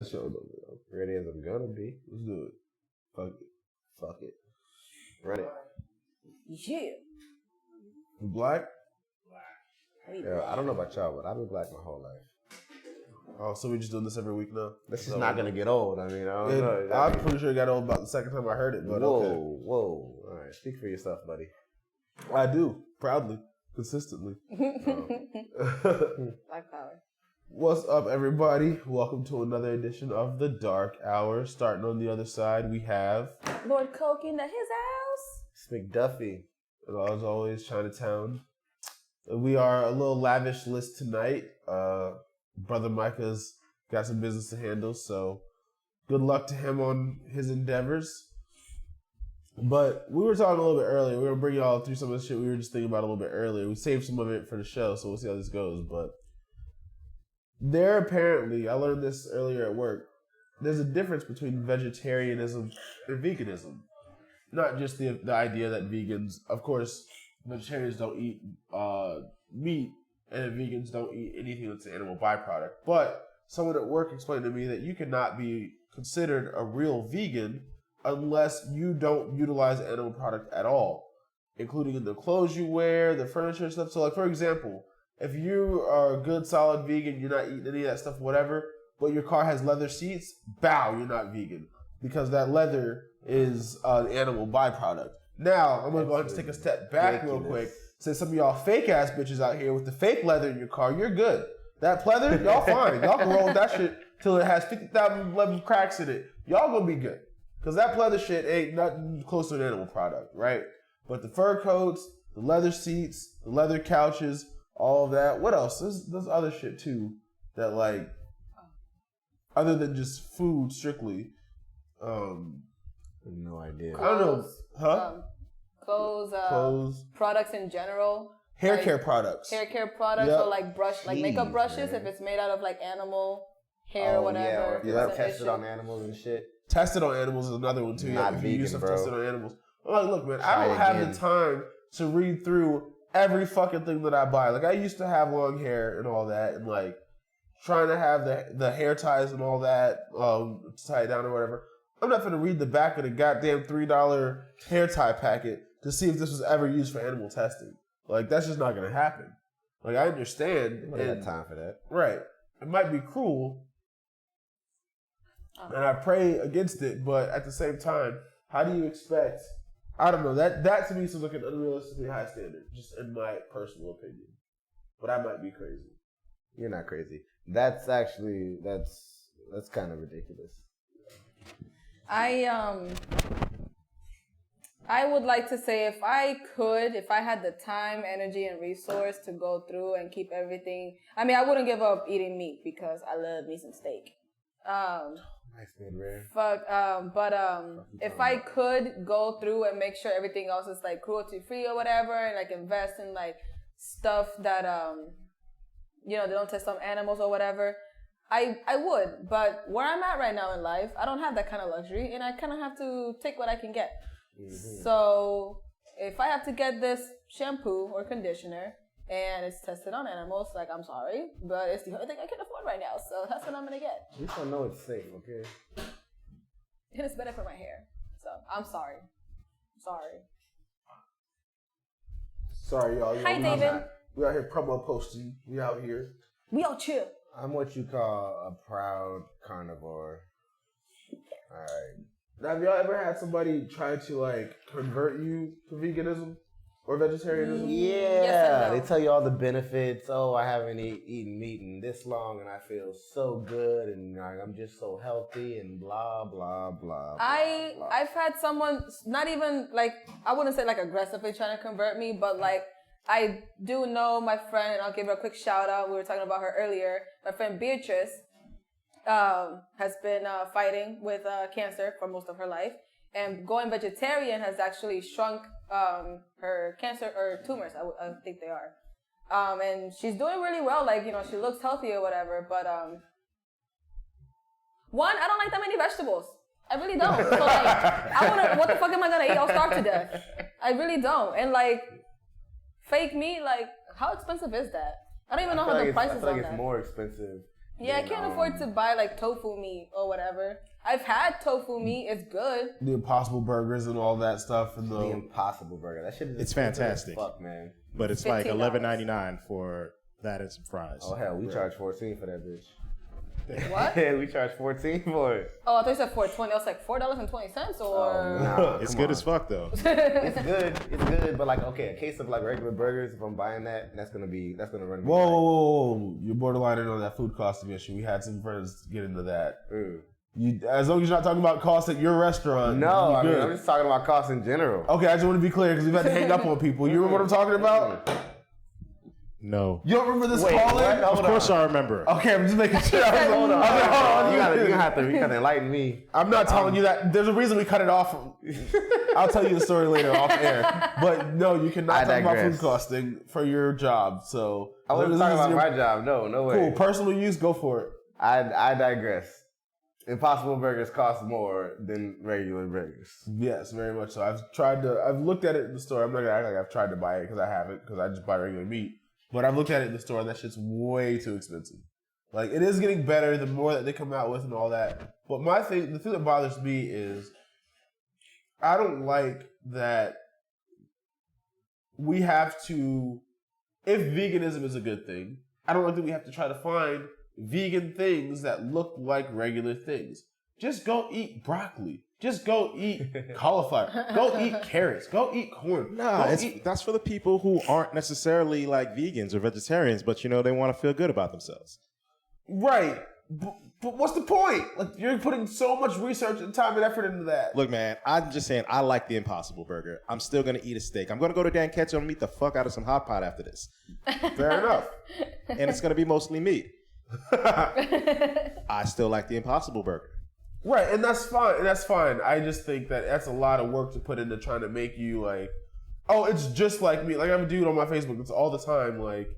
Show them, ready as I'm gonna be. Let's do it. Fuck it. Fuck it. Run it. Yeah. You black? Yeah, I don't know about y'all, but I've been black my whole life. Oh, so we just doing this every week now? This is not gonna get old. I mean, I don't know. I'm pretty sure it got old about the second time I heard it, but okay. Whoa. All right, speak for yourself, buddy. I do, proudly, consistently. Black power. What's up, everybody? Welcome to another edition of The Dark Hour. Starting on the other side, we have... Lord Coke in his house. It's McDuffie. And as always, Chinatown. We are a little lavish list tonight. Brother Micah's got some business to handle, so good luck to him on his endeavors. But we were talking a little bit earlier. We're going to bring y'all through some of the shit we were just thinking about a little bit earlier. We saved some of it for the show, so we'll see how this goes. But there apparently, I learned this earlier at work, there's a difference between vegetarianism and veganism. Not just the idea that vegans, of course, vegetarians don't eat meat and vegans don't eat anything that's an animal byproduct. But someone at work explained to me that you cannot be considered a real vegan unless you don't utilize animal product at all, including in the clothes you wear, the furniture and stuff. So, like, for example, if you are a good, solid vegan, you're not eating any of that stuff, whatever, but your car has leather seats, you're not vegan. Because that leather is an animal byproduct. Now, I'm going to go ahead and take a step back real quick. Say some of y'all fake-ass bitches out here with the fake leather in your car, you're good. That pleather, y'all fine. Y'all can roll with that shit till it has 50,000 11 cracks in it. Y'all going to be good. Because that pleather shit ain't nothing close to an animal product, right? But the fur coats, the leather seats, the leather couches, all of that. What else? There's other shit too that, like, other than just food strictly. No idea. I don't know. Huh? Clothes. Products in general. Hair care products. Hair care products, Yep. or like makeup brushes, if it's made out of like animal hair or whatever. Yeah, or tested on animals and shit. Tested on animals is another one too. Not if vegan, you use stuff bro. tested on animals. Like, look, man, I don't have the time to read through every fucking thing that I buy. Like, I used to have long hair and all that, and like trying to have the hair ties and all that tied down or whatever. I'm not gonna read the back of the goddamn $3 hair tie packet to see if this was ever used for animal testing. Like, that's just not gonna happen. Like, I understand. I don't have time for that. Right. It might be cruel, and I pray against it, but at the same time, how do you expect? I don't know. That to me seems like an unrealistically high standard, just in my personal opinion. But I might be crazy. You're not crazy. That's kind of ridiculous. I would like to say if I had the time, energy, and resource to go through and keep everything. I mean, I wouldn't give up eating meat because I love me some steak. Nice made rare. If I could go through and make sure everything else is like cruelty free or whatever, and like invest in like stuff that they don't test on animals or whatever, I would. But where I'm at right now in life, I don't have that kind of luxury, and I kind of have to take what I can get. Mm-hmm. So if I have to get this shampoo or conditioner and it's tested on animals, like, I'm sorry, but it's the only thing I can afford right now, so that's what I'm gonna get. At least I know it's safe, okay? And it's better for my hair, so I'm sorry. Sorry, y'all. Hi, David. We out here promo posting. We out here. We all chill. I'm what you call a proud carnivore. All right. Now, have y'all ever had somebody try to, like, convert you to veganism or vegetarianism? Yeah. Yes, they tell you all the benefits. Oh, I haven't eaten meat in this long, and I feel so good, and I'm just so healthy, and blah, blah, blah. I've had someone, not even, like, I wouldn't say, like, aggressively trying to convert me, but, like, I do know my friend, and I'll give her a quick shout out. We were talking about her earlier. My friend Beatrice has been fighting with cancer for most of her life, and going vegetarian has actually shrunk her cancer or tumors. I think they are, and she's doing really well. Like, she looks healthy or whatever. But one, I don't like that many vegetables. I really don't. So like, what the fuck am I gonna eat? I'll starve to death. I really don't. And like, fake meat, like, how expensive is that? I don't even know how the prices on that. It's more expensive Yeah, I can't afford to buy like tofu meat or whatever. I've had tofu meat; it's good. The Impossible Burgers and all that stuff, and The Impossible Burger. That shit is It's fantastic. Fuck, man. But it's like $15. $11.99 for that and some fries. Oh hell, we charge $14 for that bitch. What? Yeah, we charge $14 for it. Oh, I thought you said $4.20. I was like $4.20 or. Nah, It's come good on. as fuck though. It's good, but like, okay, a case of like regular burgers, if I'm buying that, that's gonna run me. Whoa. You're borderline in on that food costing issue. We had some friends get into that. Ooh. As long as you're not talking about cost at your restaurant. No, you're good. I'm just talking about costs in general. Okay, I just want to be clear because we've had to hang up on people. You remember what I'm talking about? No. You don't remember this Wait, call-in? what? Of course I remember. Okay, I'm just making sure. Hold on. You gotta enlighten me. I'm not telling you that. There's a reason we cut it off. I'll tell you the story later off air. But no, you cannot talk about food costing for your job. So I wasn't talking about my job. No way. Cool. Personal use, go for it. I digress. Impossible Burgers cost more than regular burgers. Yes, very much so. I've looked at it in the store. I'm not gonna act like I've tried to buy it because I haven't, because I just buy regular meat. But I've looked at it in the store and that shit's way too expensive. Like, it is getting better the more that they come out with and all that. But the thing that bothers me is I don't like that we have to, if veganism is a good thing, I don't like that we have to try to find vegan things that look like regular things. Just go eat broccoli. Just go eat cauliflower. Go eat carrots. Go eat corn. Nah, that's for the people who aren't necessarily like vegans or vegetarians, but you know, they want to feel good about themselves. Right. But what's the point? Like, you're putting so much research and time and effort into that. Look, man, I'm just saying I like the Impossible Burger. I'm still going to eat a steak. I'm going to go to Dan Ketchum and eat the fuck out of some hot pot after this. Fair enough. And it's going to be mostly meat. I still like the Impossible Burger. Right, and that's fine. I just think that that's a lot of work to put into trying to make you like, oh, it's just like me. Like, I have a dude on my Facebook that's all the time like,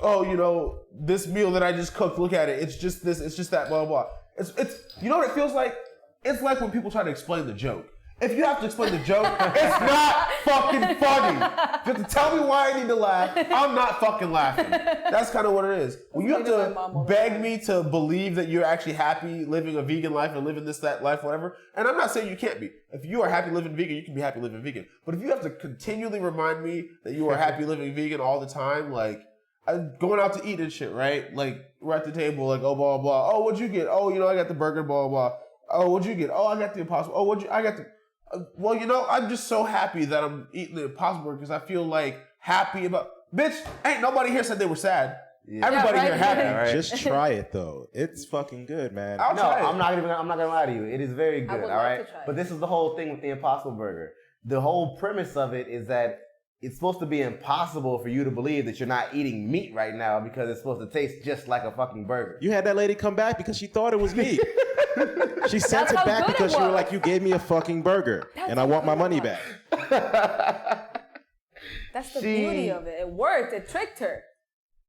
oh, you know, this meal that I just cooked, look at it. It's just this, it's just that, blah, blah, blah. It's you know what it feels like? It's like when people try to explain the joke. If you have to explain the joke, it's not fucking funny. You have to tell me why I need to laugh. I'm not fucking laughing. That's kind of what it is. When you have to beg me to believe that you're actually happy living a vegan life and living that life, whatever, and I'm not saying you can't be. If you are happy living vegan, you can be happy living vegan. But if you have to continually remind me that you are happy living vegan all the time, like, going out to eat and shit, right? Like, we're at the table, like, oh, blah, blah. Oh, what'd you get? Oh, you know, I got the burger, blah, blah. Oh, what'd you get? Oh, I got the Impossible. Oh, I got the... well, you know, I'm just so happy that I'm eating the Impossible because I feel like happy about... Bitch, ain't nobody here said they were sad. Yeah. Everybody here happy. Right. Just try it, though. It's fucking good, man. I'm not gonna lie to you. It is very good, all right? But this is the whole thing with the Impossible Burger. The whole premise of it is that it's supposed to be impossible for you to believe that you're not eating meat right now because it's supposed to taste just like a fucking burger. You had that lady come back because she thought it was meat. She sent it back because she was like, you gave me a fucking burger and I want my money back. That's the beauty of it. It worked. It tricked her.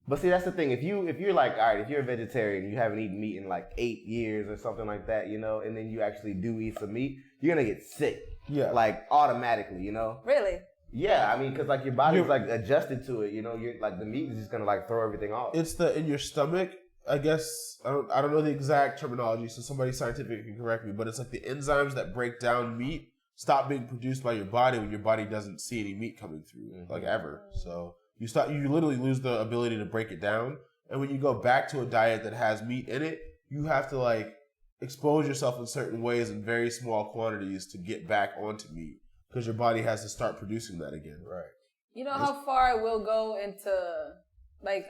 But see, that's the thing. If you're like, all right, if you're a vegetarian, you haven't eaten meat in like 8 years or something like that, you know, and then you actually do eat some meat, you're gonna get sick. Yeah. Like automatically, you know. Really? Yeah, I mean, because like your body's like adjusted to it, you know. You're like the meat is just gonna like throw everything off. It's in your stomach. I guess I don't know the exact terminology, so somebody scientific can correct me. But it's like the enzymes that break down meat stop being produced by your body when your body doesn't see any meat coming through, like ever. So you literally lose the ability to break it down. And when you go back to a diet that has meat in it, you have to like expose yourself in certain ways in very small quantities to get back onto meat. Because your body has to start producing that again. Right. You know how far I will go into, like,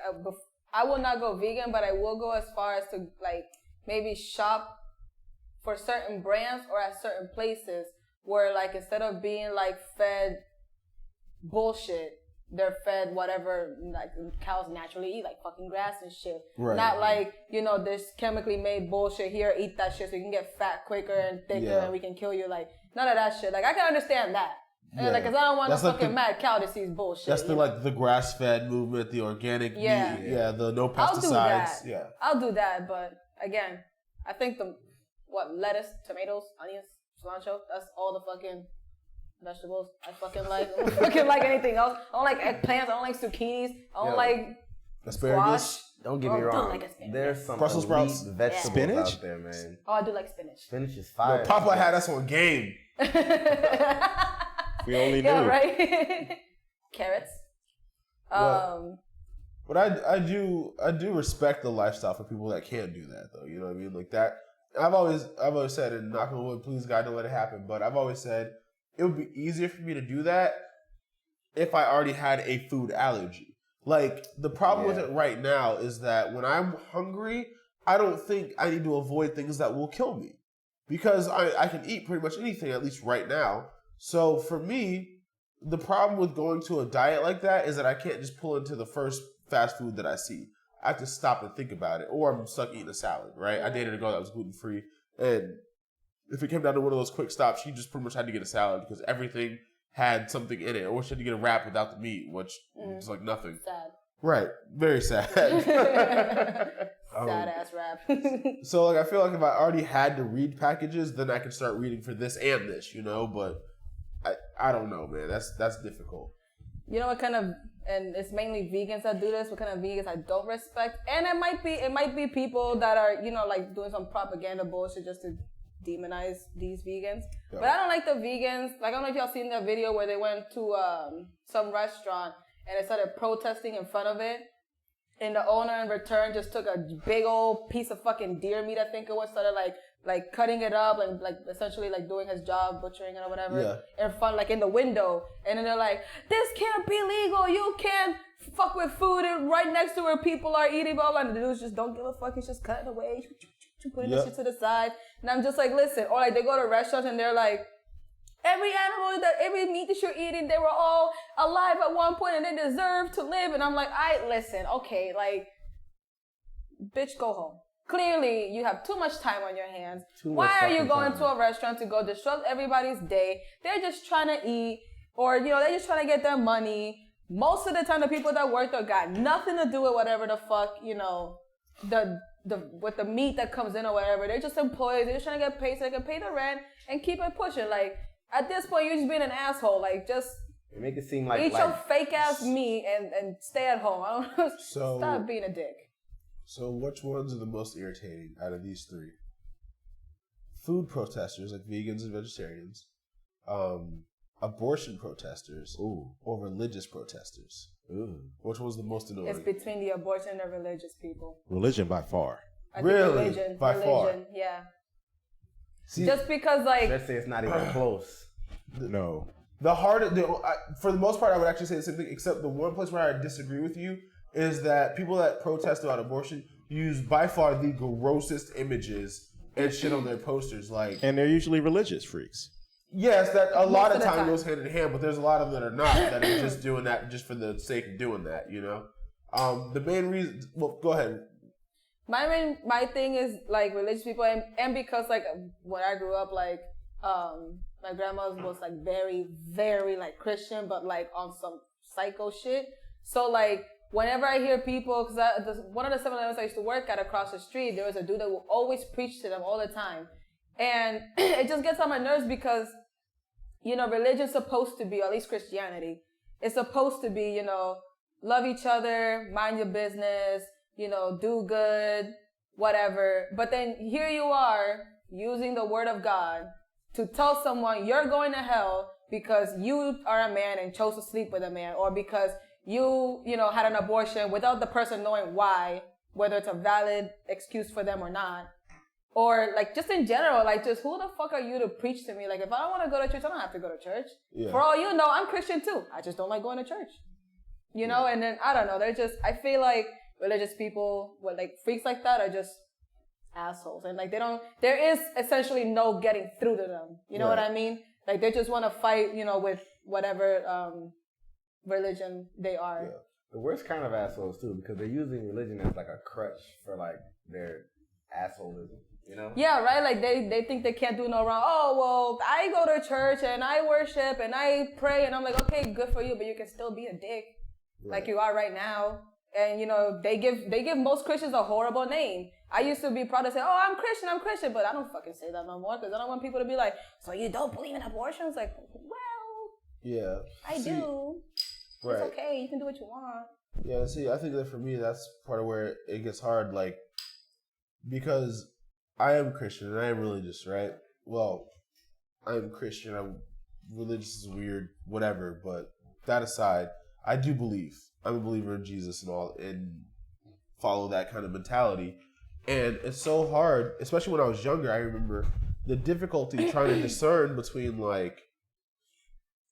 I will not go vegan, but I will go as far as to, like, maybe shop for certain brands or at certain places where, like, instead of being, like, fed bullshit, they're fed whatever, like, cows naturally eat, like fucking grass and shit. Right. Not like, you know, this chemically made bullshit here, eat that shit so you can get fat quicker and thicker and we can kill you, like... None of that shit. Like, I can understand that. Yeah. Like, because I don't want no fucking mad cow disease bullshit. That's the grass-fed movement, the organic meat. Yeah, the no pesticides. I'll do that. Yeah. I'll do that, but again, I think lettuce, tomatoes, onions, cilantro, that's all the fucking vegetables I fucking like. I don't fucking like anything else. I don't like eggplants. I don't like zucchinis. I don't like Asparagus. Don't get me wrong. Like asparagus. There's some Brussels sprouts. vegetables Spinach? out there, man. Oh, I do like spinach. Spinach is fire. Papa had us on game. We only knew. Yeah, right. Carrots. But I do respect the lifestyle for people that can't do that though. You know what I mean? Like that. I've always said, and knock on wood, please God, don't let it happen. But I've always said it would be easier for me to do that if I already had a food allergy. Like the problem with it right now is that when I'm hungry, I don't think I need to avoid things that will kill me because I can eat pretty much anything, at least right now. So for me, the problem with going to a diet like that is that I can't just pull into the first fast food that I see. I have to stop and think about it, or I'm stuck eating a salad, right? I dated a girl that was gluten-free, and if it came down to one of those quick stops, she just pretty much had to get a salad because everything had something in it, or she had to get a wrap without the meat, which was like nothing. Sad. Right. Very sad. Sad-ass wrap. So, like, I feel like if I already had to read packages, then I can start reading for this and this, you know? But I don't know, man. That's difficult. You know what kind of, and it's mainly vegans that do this, what kind of vegans I don't respect? And it might be people that are, you know, like doing some propaganda bullshit just to demonize these vegans. Yeah. But I don't like the vegans. Like, I don't know if y'all seen that video where they went to some restaurant and they started protesting in front of it. And the owner in return just took a big old piece of fucking deer meat, I think it was, started like cutting it up and like essentially like doing his job, butchering it or whatever, in front, like in the window. And then they're like, this can't be legal. You can't fuck with food right next to where people are eating, blah, blah. And the dudes just don't give a fuck. He's just cutting away, putting the shit to the side. And I'm just like, listen. Or like they go to restaurants and they're like, every meat that you're eating, they were all alive at one point and they deserve to live. And I'm like, listen, okay, like, bitch, go home. Clearly, you have too much time on your hands. Why are you going to a restaurant to go disrupt everybody's day? They're just trying to eat, or, you know, they're just trying to get their money. Most of the time, the people that work there got nothing to do with whatever the fuck, you know, with the meat that comes in or whatever. They're just employees. They're just trying to get paid so they can pay the rent and keep it pushing. Like, at this point, you're just being an asshole. Like, just make it seem like eat your fake ass meat and stay at home. I don't know. So, stop being a dick. So which ones are the most irritating out of these three? Food protesters, like vegans and vegetarians, abortion protesters, or religious protesters? Ooh. Which one's the most annoying? It's between the abortion and the religious people. Religion by far. I think religion, far. Yeah. See, just because, like, let's say it's not even close. No. For the most part, I would actually say the same thing, except the one place where I disagree with you is that people that protest about abortion use by far the grossest images and shit on their posters. Like, and they're usually religious freaks. Yes, that a lot of time goes hand in hand, but there's a lot of them that are not, that are just doing that just for the sake of doing that, you know? The main reason, well, go ahead. My thing is, like, religious people, and because, like, when I grew up, like, my grandma was, like, very, very, like, Christian, but, like, on some psycho shit. So, like, whenever I hear people, because one of the 7-Elevens I used to work at across the street, there was a dude that would always preach to them all the time. And it just gets on my nerves because, you know, religion's supposed to be, or at least Christianity, it's supposed to be, you know, love each other, mind your business, you know, do good, whatever. But then here you are using the word of God to tell someone you're going to hell because you are a man and chose to sleep with a man, or because you know, had an abortion without the person knowing why, whether it's a valid excuse for them or not. Or, like, just in general, like, just who the fuck are you to preach to me? Like, if I don't want to go to church, I don't have to go to church. Yeah. For all you know, I'm Christian too. I just don't like going to church. You know? And then, I don't know, I feel like religious people, like, freaks like that are just assholes. And, like, there is essentially no getting through to them. You know what I mean? Like, they just want to fight, you know, with whatever, religion they are. Yeah. The worst kind of assholes too, because they're using religion as like a crutch for like their assholism, you know? Yeah, right? Like they think they can't do no wrong. Oh, well, I go to church and I worship and I pray, and I'm like, okay, good for you, but you can still be a dick like you are right now. And you know, they give most Christians a horrible name. I used to be proud to say, oh, I'm Christian, but I don't fucking say that no more because I don't want people to be like, so you don't believe in abortion? It's like, well, yeah, I do. Right. It's okay. You can do what you want. Yeah, see, I think that for me, that's part of where it gets hard, like, because I am Christian and I am religious, right? Well, I am Christian. I'm religious is weird, whatever. But that aside, I do believe. I'm a believer in Jesus and all, and follow that kind of mentality. And it's so hard, especially when I was younger. I remember the difficulty trying to discern between like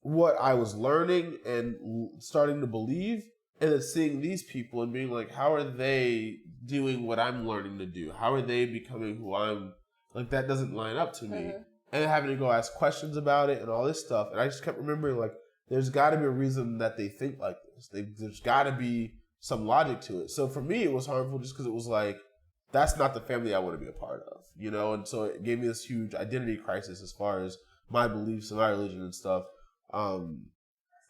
what I was learning and starting to believe, and then seeing these people and being like, how are they doing what I'm learning to do? How are they becoming who I'm? Like, that doesn't line up to me. Mm-hmm. And having to go ask questions about it and all this stuff. And I just kept remembering, like, there's got to be a reason that they think like this. There's got to be some logic to it. So for me, it was harmful just because it was like, that's not the family I want to be a part of, you know? And so it gave me this huge identity crisis as far as my beliefs and my religion and stuff.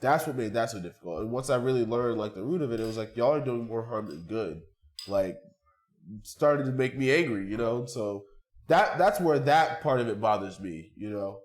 That's what made that so difficult. And once I really learned like the root of it, it was like, y'all are doing more harm than good. Like, started to make me angry, you know? So that's where that part of it bothers me, you know?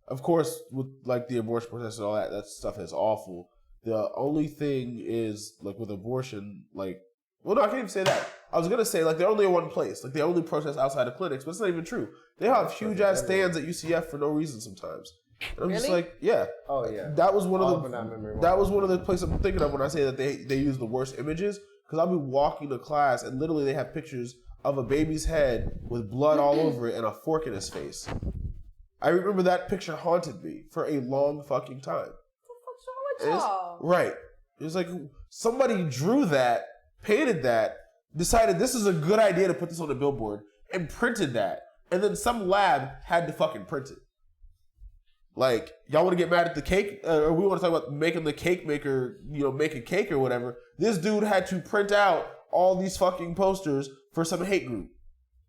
Of course, with like the abortion process and all that stuff is awful. The only thing is, like, with abortion, like, well, no, I can't even say that. I was going to say, like, they're only in one place. Like, they only protest outside of clinics, but it's not even true. They have huge-ass stands at UCF for no reason sometimes. And I'm just like, yeah. Oh, yeah. That was one of the places I'm thinking of when I say that they use the worst images, because I'll be walking to class, and literally they have pictures of a baby's head with blood all over it and a fork in his face. I remember that picture haunted me for a long fucking time. What's wrong with y'all? Right. It was like somebody drew that, painted that, decided this is a good idea to put this on a billboard, and printed that. And then some lab had to fucking print it. Like, y'all want to get mad at the cake? Or we want to talk about making the cake maker, you know, make a cake or whatever. This dude had to print out all these fucking posters for some hate group.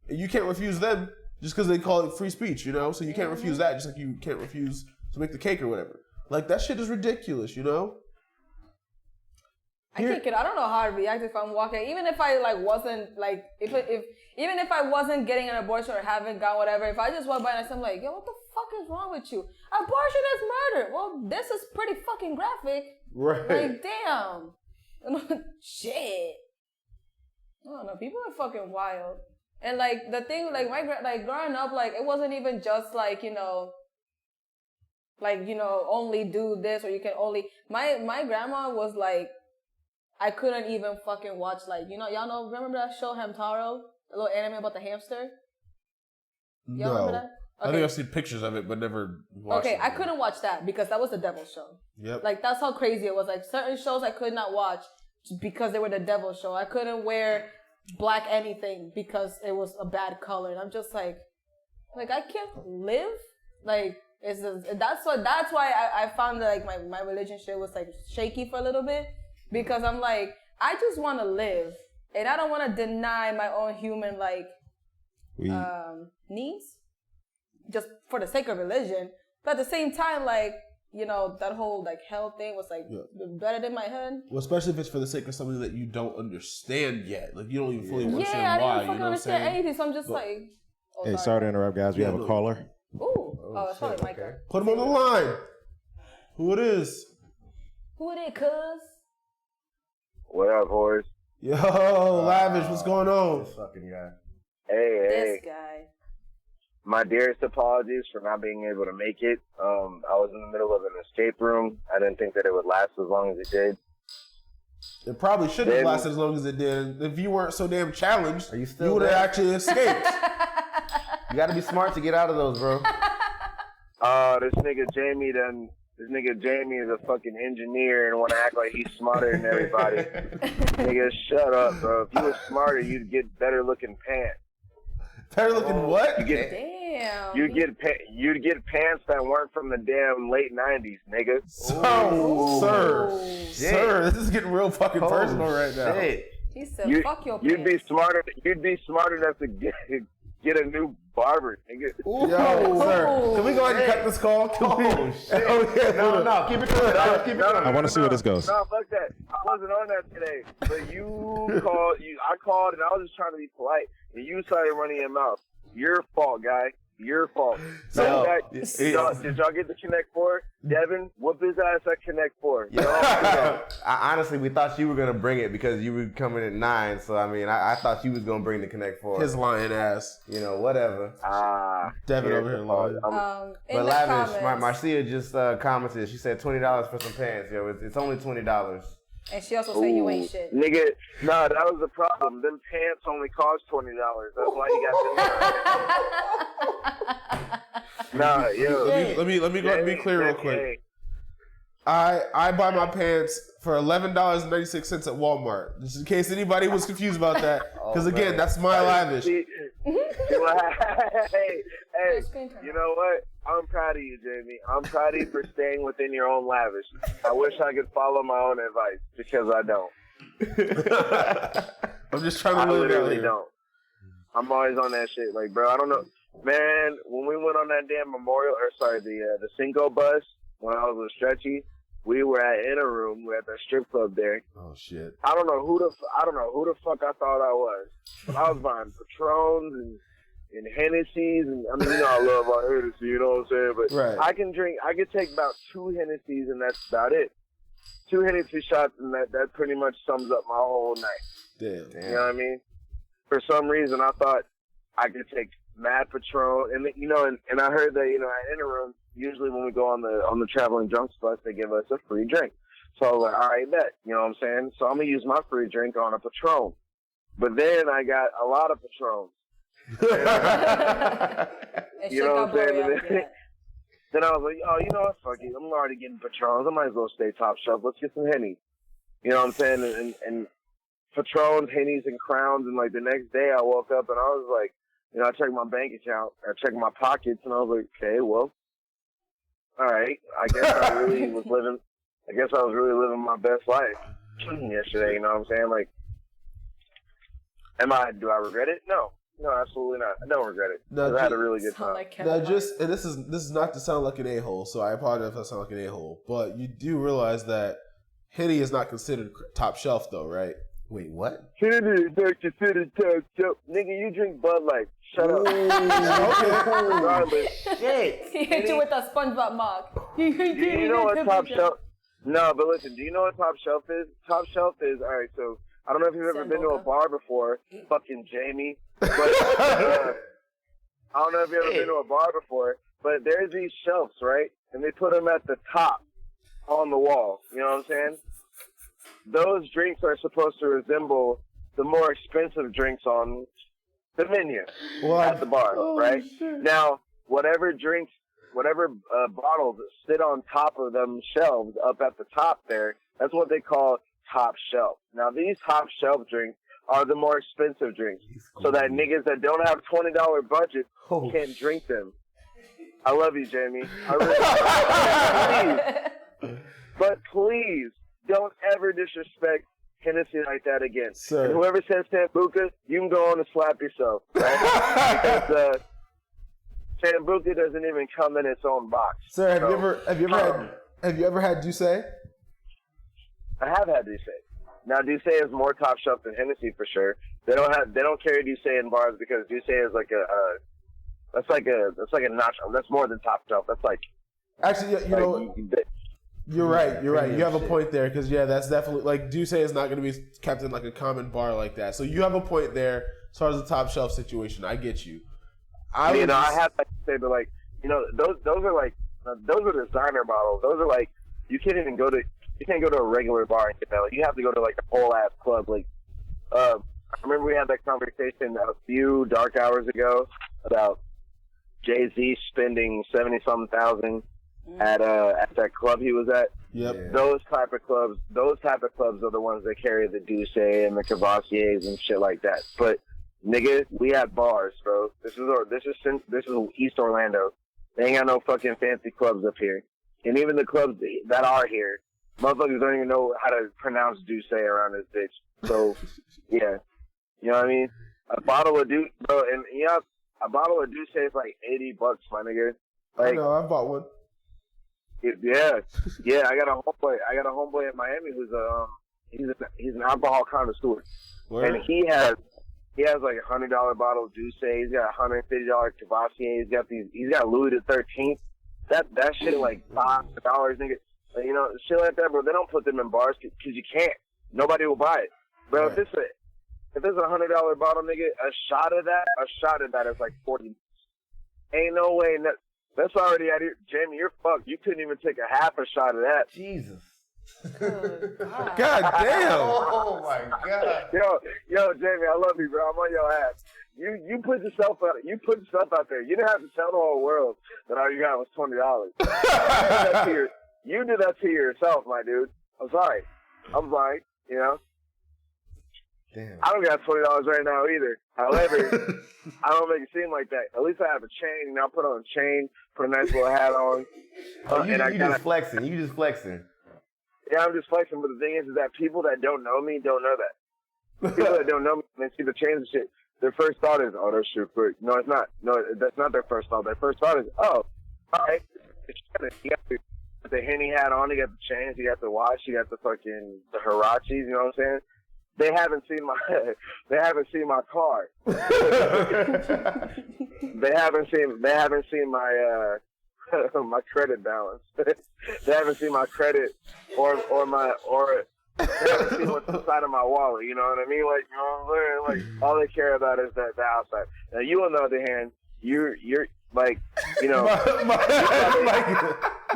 And you can't refuse them just because they call it free speech, you know? So you can't refuse that just like you can't refuse to make the cake or whatever. Like, that shit is ridiculous, you know? I can't get. I don't know how I'd react if I'm walking. Even if I like wasn't like even if I wasn't getting an abortion or haven't got whatever. If I just walk by and I'm like, yo, what the fuck is wrong with you? Abortion is murder. Well, this is pretty fucking graphic. Right. Like, damn. Shit. I don't know. People are fucking wild. And like the thing, like growing up, like it wasn't even just like, you know, only do this or you can only. My grandma was like, I couldn't even fucking watch, like, you know, y'all know, remember that show Hamtaro? The little anime about the hamster? Y'all remember that? Okay. I think I've seen pictures of it, but never watched it. Okay, I couldn't watch that because that was the devil show. Yep. Like, that's how crazy it was. Like, certain shows I could not watch because they were the devil show. I couldn't wear black anything because it was a bad color. And I'm just like I can't live? Like, that's why I found that, like, my relationship was, like, shaky for a little bit. Because I'm like, I just want to live. And I don't want to deny my own human, like, needs. Just for the sake of religion. But at the same time, like, you know, that whole, like, hell thing was, like, better than my head. Well, especially if it's for the sake of something that you don't understand yet. Like, you don't even fully understand I why. didn't fucking understand anything. So I'm just like... Oh, hey, sorry to interrupt, guys. We have a caller. Ooh. Oh, it's probably Micah. Put him on the line. Who it is? Who it is, cuz? What up, boys? Yo, Lavish, what's going on? This fucking guy. Hey. This guy. My dearest apologies for not being able to make it. I was in the middle of an escape room. I didn't think that it would last as long as it did. It probably shouldn't have lasted as long as it did. If you weren't so damn challenged, you would have actually escaped. You got to be smart to get out of those, bro. This nigga Jamie is a fucking engineer and want to act like he's smarter than everybody. Nigga, shut up, bro. If you were smarter, you'd get better looking pants. Better looking what? Damn. You'd get pants that weren't from the damn late 90s, nigga. Sir, this is getting real fucking personal right now. He said, "Fuck your pants." You'd be smarter enough to get a new barber, nigga. Yo, sir. Can we go ahead and cut this call? No, keep it coming. I want to see where this goes. No, fuck that. I wasn't on that today. But I called and I was just trying to be polite. And you started running your mouth. Your fault, guy. your fault. Did y'all get the Connect 4? Devin, whoop his ass at Connect 4. Honestly, we thought you were going to bring it because you were coming at 9. So, I mean, I thought you was going to bring the Connect 4. His lying ass. You know, whatever. Devin over here lying. But Lavish, Marcia just commented. She said $20 for some pants. Yo, it's only $20. And she also said you ain't shit. Nigga, nah, that was the problem. Them pants only cost $20. That's why you got them. Nah, yo. Let me be clear real quick. I buy my pants for $11.96 at Walmart. Just in case anybody was confused about that. Because again, that's my Lavish. Hey, you know what? I'm proud of you, Jamie. I'm proud of you for staying within your own Lavish. I wish I could follow my own advice because I don't. I'm just trying to live. I literally don't. I'm always on that shit. Like, bro, I don't know. Man, when we went on that damn the Cinco bus, when I was with Stretchy, we were in a room. We were at that strip club there. Oh shit! I don't know who the fuck I thought I was. But I was buying Patrons and Hennessy's, and I mean, you know, I love my Hennessy. You know what I'm saying? But right. I can take about 2 Hennessy's, and that's about it. 2 Hennessy shots, and that pretty much sums up my whole night. Damn. You know what I mean? For some reason, I thought I could take mad Patron, and you know, and I heard that, you know, at Interim, usually when we go on the traveling drunks bus, they give us a free drink. So I was like, all right, bet. You know what I'm saying? So I'm gonna use my free drink on a Patron. But then I got a lot of Patrons. You know what I'm saying? Then I was like, oh, you know what? Fuck it. I'm already getting Patrons. I might as well stay top shelf. Let's get some Henny. You know what I'm saying? And Patrons, Hennies, and Crowns. And like the next day, I woke up and I was like, you know, I checked my bank account. I checked my pockets, and I was like, okay, well, all right. I guess I was really living my best life yesterday. You know what I'm saying? Like, do I regret it? No, absolutely not. I don't regret it. I had a really good time. Now, and this is not to sound like an a-hole, so I apologize if I sound like an a-hole, but you do realize that Henny is not considered top shelf, though, right? Wait, what? Henny is not considered top shelf. Nigga, you drink Bud Light. Shut up. Okay. Shit. He hit you with a SpongeBob mug. You know what top shelf? No, but listen. Do you know what top shelf is? Top shelf is, all right. So I don't know if you've ever been to a bar before, fucking Jamie. But I don't know if you've ever been to a bar before. But there's these shelves, right? And they put them at the top on the wall. You know what I'm saying? Those drinks are supposed to resemble the more expensive drinks on the menu at the bar, right? Shit. Now, whatever bottles sit on top of them shelves up at the top there, that's what they call top shelf. Now, these top shelf drinks are the more expensive drinks, so that niggas that don't have $20 budget can't drink them. I love you, Jamie. I really but please, don't ever disrespect Hennessy like that again. Sir. And whoever says Sambuca, you can go on and slap yourself, right? Because Sambuca doesn't even come in its own box. Sir, have you ever had D'ussé? I have had D'ussé. Now D'ussé is more top shelf than Hennessy for sure. They don't carry D'ussé in bars because D'ussé is like that's like a notch. That's more than top shelf. That's like actually, you know. You're right. You have a point there because that's definitely like D'ussé is not going to be kept in like a common bar like that. So you have a point there as far as the top shelf situation. I get you. I have to say, but like those are designer bottles. Those are like you can't go to a regular bar and get that. Like, you have to go to like a whole ass club. Like I remember we had that conversation a few dark hours ago about Jay-Z spending $70,000 at that club he was at. Yep. Those type of clubs are the ones that carry the D'ussé and the Cavassiers and shit like that. But nigga, we have bars, bro. This is East Orlando. They ain't got no fucking fancy clubs up here. And even the clubs that are here, motherfuckers don't even know how to pronounce D'ussé around this bitch. So yeah. You know what I mean? A bottle of D'ussé, bro, and a bottle of D'ussé is like $80, my nigga. Like, I know, I bought one. Yeah. I got a homeboy in Miami who's he's an alcohol connoisseur, and he has He has like $100 bottle of Douce. He's got $150 Cavassier. He's got Louis the 13th. That shit like $5, nigga. You know, shit like that, bro. They don't put them in bars because you can't. Nobody will buy it, bro. Right. If there's a $100 bottle, nigga, a shot of that is like 40. Ain't no way. That's already out here. Jamie, you're fucked. You couldn't even take a half a shot of that. Jesus. God damn. Oh my God. Yo, Jamie, I love you, bro. I'm on your ass. You put yourself out. You put yourself out there. You didn't have to tell the whole world that all you got was $20. You did that to yourself, my dude. I'm sorry. You know. Damn. I don't got $20 right now either. However, I don't make it seem like that. At least I have a chain. You know, I put on a chain, put a nice little hat on. You just flexing. You just flexing. Yeah, I'm just flexing. But the thing is that people that don't know me don't know that. People that don't know me, they see the chains and shit. Their first thought is, oh, that's shit quick. No, it's not. No, that's not their first thought. Their first thought is, oh, all right. You got the Henny hat on. You got the chains. You got the watch. You got the Hirachis. You know what I'm saying? They haven't seen my car. They haven't seen my my credit balance. They haven't seen my credit or they haven't seen what's inside of my wallet. You know what I mean? Like, you know what I'm saying? Like, all they care about is the outside. Now you, on the other hand, you're like, you know,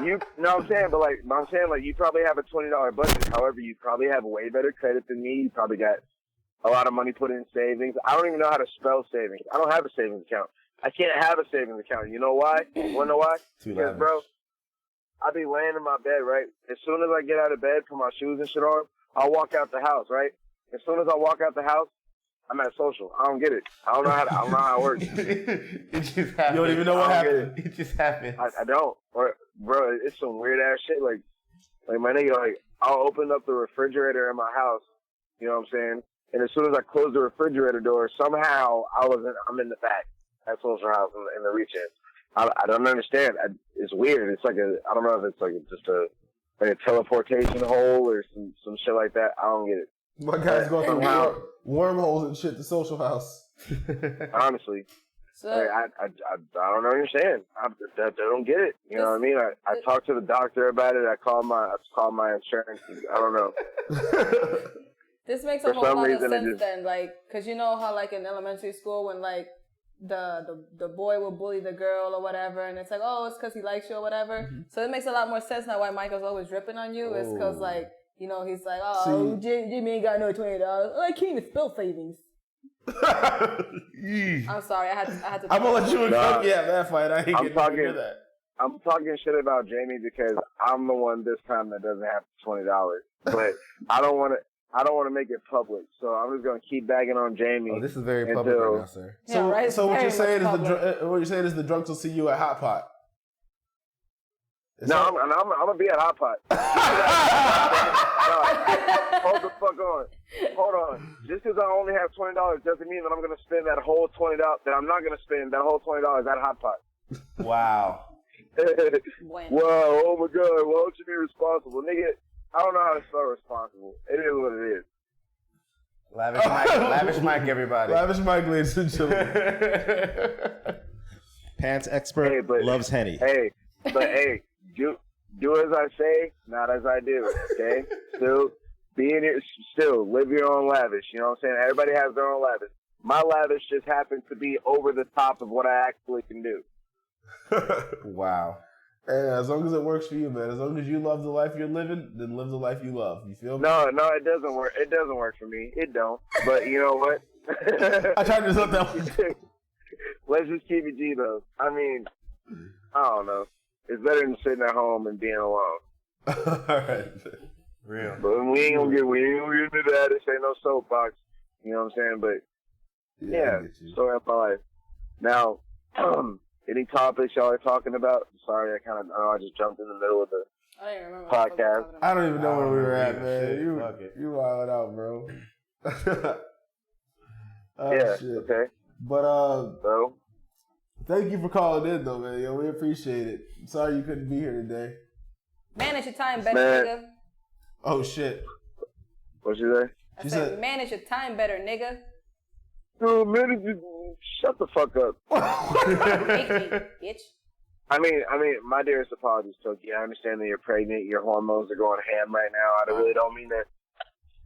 you know what I'm saying, but like, I'm saying, like, you probably have a $20 budget. However, you probably have way better credit than me. You probably got a lot of money put in savings. I don't even know how to spell savings. I don't have a savings account. I can't have a savings account. You know why? You wanna know why? Because, bro, I be laying in my bed, right? As soon as I get out of bed, put my shoes and shit on, I'll walk out the house, right? As soon as I walk out the house, I'm at social. I don't get it. I don't know how it works. It just happened. You don't even know what happened. It just happened. I don't. Or, bro, it's some weird ass shit. Like my nigga, like, I'll open up the refrigerator in my house. You know what I'm saying? And as soon as I close the refrigerator door, somehow I'm in the back at social house in the reach-in. I don't understand. It's weird. It's like I don't know if it's like just a teleportation hole or some shit like that. I don't get it. My guy's going through wormholes and shit to social house. Honestly. So, I don't understand. I don't get it. You know what I mean? I talked to the doctor about it. I called my insurance. I don't know. This makes a whole lot of sense then, like, cause you know how like in elementary school when like the boy will bully the girl or whatever, and it's like, oh, it's cause he likes you or whatever. Mm-hmm. So it makes a lot more sense now why Michael's always ripping on you. It's cause like, you know, he's like, oh, Jimmy ain't got no $20. I can't even spell savings. I'm sorry, I had to. I'm gonna let you and Cook that fight. I ain't getting to hear that. I'm talking shit about Jamie because I'm the one this time that doesn't have $20, but I don't want to make it public, so I'm just gonna keep bagging on Jamie. Oh, this is very public right now, sir. So, right? So what you're saying is the drunks will see you at Hot Pot. No, I'm gonna be at Hot Pot. Hold the fuck on. Hold on. Just because I only have $20 doesn't mean that I'm gonna spend that whole $20. That I'm not gonna spend that whole $20 at Hot Pot. Wow. Wow. Oh my God. Why don't you be responsible, nigga? I don't know how to spell responsible. It is what it is. Lavish Mike, everybody. Lavish Mike, ladies and gentlemen. Pants expert loves Henny. Hey, do as I say, not as I do. Okay, still live your own lavish. You know what I'm saying? Everybody has their own lavish. My lavish just happens to be over the top of what I actually can do. Wow. Hey, as long as it works for you, man. As long as you love the life you're living, then live the life you love. You feel me? No, it doesn't work. It doesn't work for me. It don't. But you know what? I tried to let that one. Let's just keep it G though. I mean, I don't know. It's better than sitting at home and being alone. All right. Real. But we ain't gonna get into that. This ain't no soapbox. You know what I'm saying? But yeah, story of my life. Now, any topics y'all are talking about? Sorry, I just jumped in the middle of the podcast. I don't even know where we were at, man. You wilded out, bro. Shit. Okay. But so, thank you for calling in, though, man. Yo, we appreciate it. I'm sorry you couldn't be here today. Manage your time better, nigga. Oh shit. What you say? I said manage your time better, nigga. 2 minutes. Shut the fuck up. Make me, bitch. I mean, my dearest apologies, Toki. I understand that you're pregnant. Your hormones are going ham right now. I really don't mean that.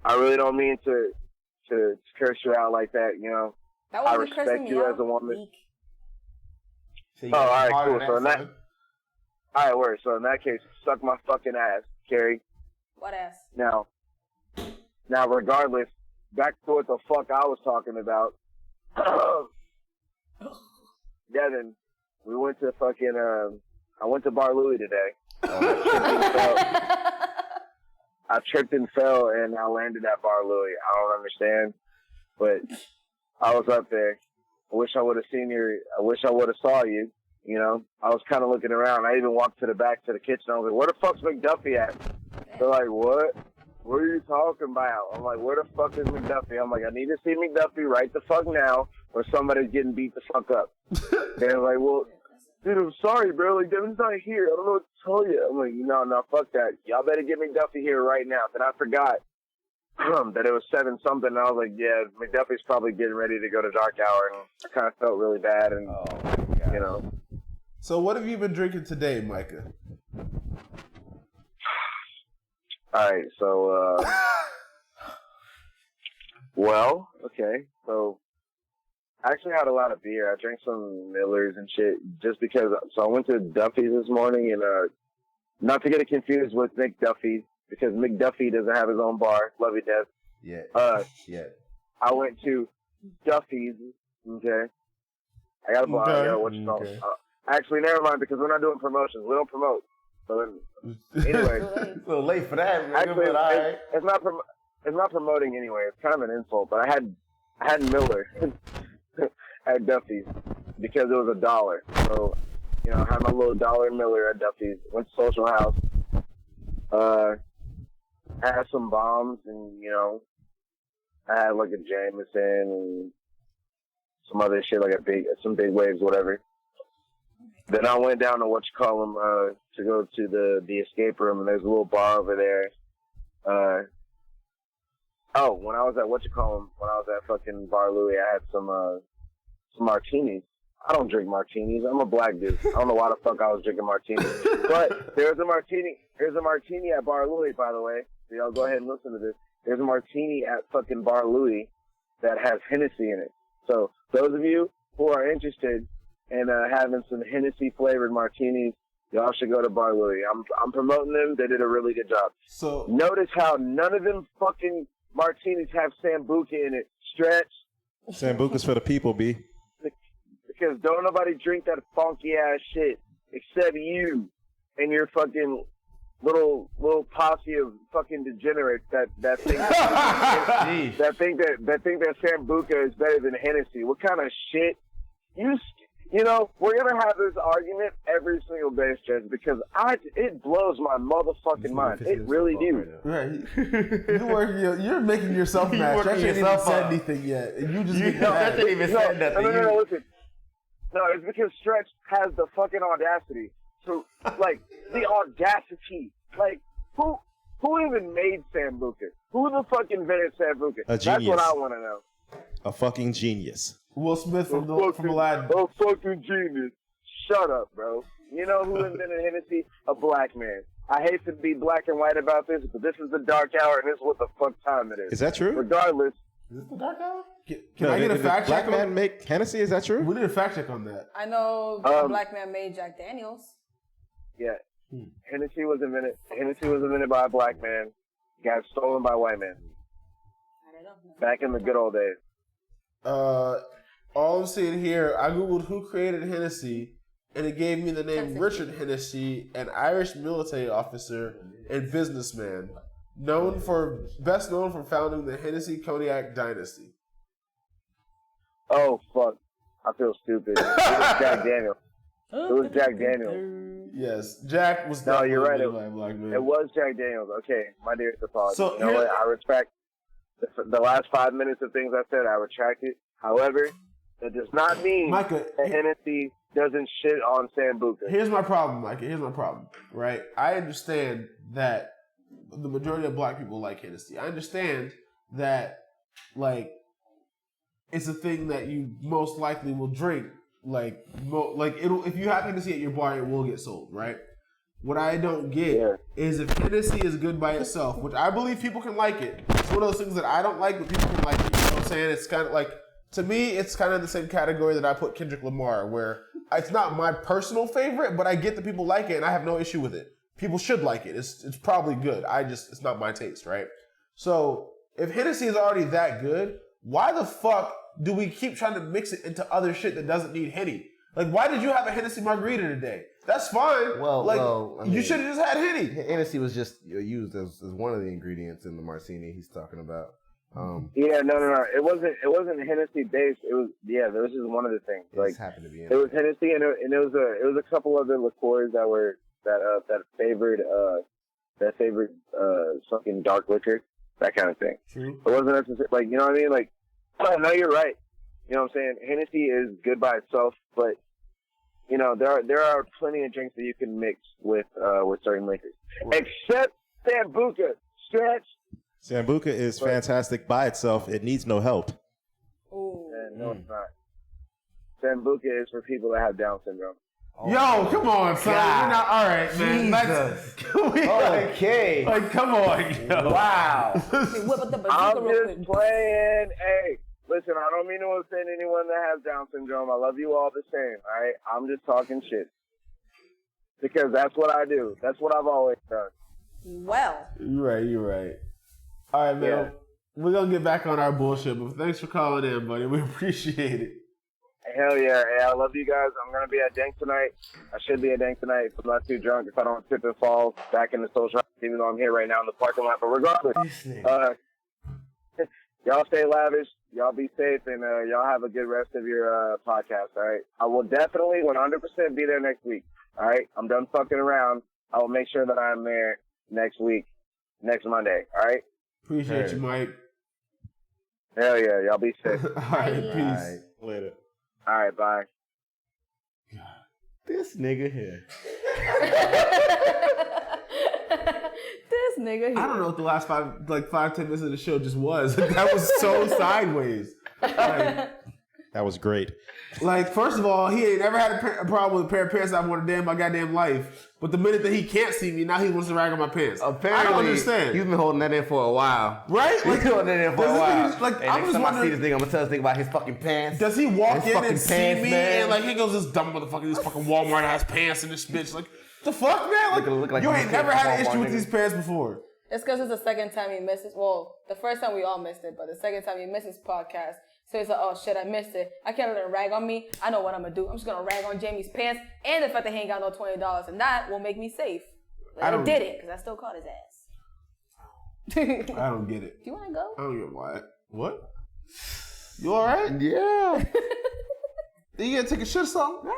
I really don't mean to curse you out like that. You know, That I wasn't respect you as a woman. Weak. So all right, cool. So in that, all right, word. So in that case, suck my fucking ass, Carrie. What ass? Now, regardless, back to what the fuck I was talking about. Devin, we went to fucking. I went to Bar Louie today. I tripped and fell, and I landed at Bar Louie. I don't understand, but I was up there. I wish I would have seen you. I wish I would have saw you. You know, I was kind of looking around. I even walked to the back to the kitchen. I was like, "Where the fuck's McDuffie at?" They're like, "What? What are you talking about?" I'm like, "Where the fuck is McDuffie?" I'm like, "I need to see McDuffie right the fuck now, or somebody's getting beat the fuck up." They're like, "Well, dude, I'm sorry, bro. Like, Devin's not here. I don't know what to tell you." I'm like, no, fuck that. Y'all better get McDuffie here right now. Then I forgot that it was 7-something. And I was like, yeah, McDuffie's probably getting ready to go to dark hour. And I kind of felt really bad. And, you know. So what have you been drinking today, Micah? All right, so, well, okay. So I actually had a lot of beer. I drank some Millers and shit just because. So I went to Duffy's this morning, and not to get it confused with McDuffie, because McDuffie doesn't have his own bar. Love you, Dev. Yeah. Yeah. I went to Duffy's. Okay. I got a bar. Okay. What you call it? Actually, never mind, because we're not doing promotions. We don't promote. So anyway, It's a little late for that, man. actually, But all right. it's not promoting anyway. It's kind of an insult, but I had Miller at Duffy's because it was $1. So, you know, I had my little $1 Miller at Duffy's. Went to Social House. Had some bombs, and you know, I had like a Jameson and some other shit, like some big waves, whatever. Then I went down to to go to the escape room, and there's a little bar over there. When I was at when I was at fucking Bar Louie, I had some martinis. I don't drink martinis. I'm a black dude. I don't know why the fuck I was drinking martinis. But there's a martini at Bar Louie, by the way. So y'all go ahead and listen to this. There's a martini at fucking Bar Louie that has Hennessy in it. So those of you who are interested in having some Hennessy flavored martinis, y'all should go to Bar Louie. I'm promoting them. They did a really good job. So notice how none of them fucking martinis have Sambuca in it. Stretch. Sambuca's for the people, B. Because don't nobody drink that funky ass shit except you and your fucking little posse of fucking degenerates that think that Sambuca is better than Hennessy. What kind of shit? You know, we're gonna have this argument every single day, Stretch, because it blows my motherfucking mind. It really do. right, you're making yourself mad. Stretch ain't even said anything yet, and you just get mad. Stretch ain't even said nothing. No, listen. No, it's because Stretch has the fucking audacity to, like, the audacity. Like, who even made Sambuca? Who the fuck invented Sambuca? A genius. That's what I want to know. A fucking genius. Will Smith from Aladdin. A fucking genius. Shut up, bro. You know who invented Hennessy? A black man. I hate to be black and white about this, but this is the dark hour, and this is what the fuck time it is. Is that true? Regardless. Is this the dark hour? Can I get a fact check? Black man make Hennessy? Is that true? We need a fact check on that. I know a black man made Jack Daniels. Yeah. Hennessy was invented by a black man. Got stolen by a white man. I don't know. Back in the good old days. All I'm seeing here, I googled who created Hennessy, and it gave me the name Richard Hennessy, an Irish military officer and businessman, best known for founding the Hennessy Cognac dynasty. Oh fuck! I feel stupid. It was Jack Daniels. It was Jack Daniels. Yes, Jack was. No, you're right. By a black man. It was Jack Daniels. Okay, my dearest apologies. So, you know what? I retract the last 5 minutes of things I said. I retract it. However, that does not mean Micah, that Hennessy doesn't shit on Sambuca. Here's my problem, Micah. Here's my problem. Right? I understand that the majority of black people like Hennessy. I understand that, like, it's a thing that you most likely will drink. Like it'll if you have Hennessy at your bar, it will get sold, right? What I don't get is if Hennessy is good by itself, which I believe people can like it. It's one of those things that I don't like, but people can like it. You know what I'm saying? It's kind of like, to me, it's kind of the same category that I put Kendrick Lamar, where it's not my personal favorite, but I get that people like it, and I have no issue with it. People should like it. It's probably good. It's not my taste, right? So if Hennessy is already that good, why the fuck do we keep trying to mix it into other shit that doesn't need Henny? Like, why did you have a Hennessy margarita today? That's fine. Well, I mean, you should have just had Henny. Hennessy was just used as one of the ingredients in the martini he's talking about. No. It wasn't Hennessy based. It was this is one of the things. Like, happened to be. It was Hennessy, and it was a couple other liqueurs that favored fucking dark liquor, that kind of thing. True. It wasn't necessarily like, you know what I mean. Like, no, you're right. You know what I'm saying? Hennessy is good by itself, but you know there are plenty of drinks that you can mix with certain liquors, except Sambuca. Stretch. Sambuca is fantastic by itself. It needs no help. Ooh. No, it's not. Sambuca is for people that have Down syndrome. Oh, yo, come on, son. We're not all right, man. Okay. Like, come on. Yo. Wow. I'm just playing. Hey, listen, I don't mean to offend anyone that has Down syndrome. I love you all the same, all right? I'm just talking shit. Because that's what I do. That's what I've always done. Well. You're right. All right, man. Yeah. We're going to get back on our bullshit, but thanks for calling in, buddy. We appreciate it. Hell yeah. Hey, I love you guys. I'm going to be at Dank tonight. I should be at Dank tonight if I'm not too drunk, if I don't trip and fall back in the social, even though I'm here right now in the parking lot. But regardless, y'all stay lavish. Y'all be safe, and y'all have a good rest of your podcast, all right? I will definitely 100% be there next week, all right? I'm done fucking around. I will make sure that I'm there next week, next Monday, all right? Appreciate you, Mike. Hell yeah. Y'all be safe. All right, peace. All right. Later. All right, bye. God, this nigga here. This nigga here. I don't know what the last 5-10 minutes of the show just was. That was so sideways. That was great. Like, first of all, he ain't never had a problem with a pair of pants I've worn a day in my goddamn life. But the minute that he can't see me, now he wants to rag on my pants. Apparently, I don't understand. He's been holding that in for a while. Right? He's been holding that in for a while. Like, and I'm next just time I see wondering, this nigga, I'm going to tell this nigga about his fucking pants. does he walk in and see pants, me man? and like, here goes this dumb motherfucker, this fucking Walmart has pants in this bitch. Like, the fuck, man? Look like you ain't never had an issue with nigga. these pants before. It's because it's the second time he misses. Well, the first time we all missed it, but the second time he misses podcast. So he's like, oh shit, I missed it. I can't let him rag on me. I know what I'm going to do. I'm just going to rag on Jamie's pants and the fact that he ain't got no $20. And that will make me safe. Like, I did it because I still caught his ass. I don't get it. Do you want to go? I don't get why. What? You all right? Yeah. You gonna take a shit or something?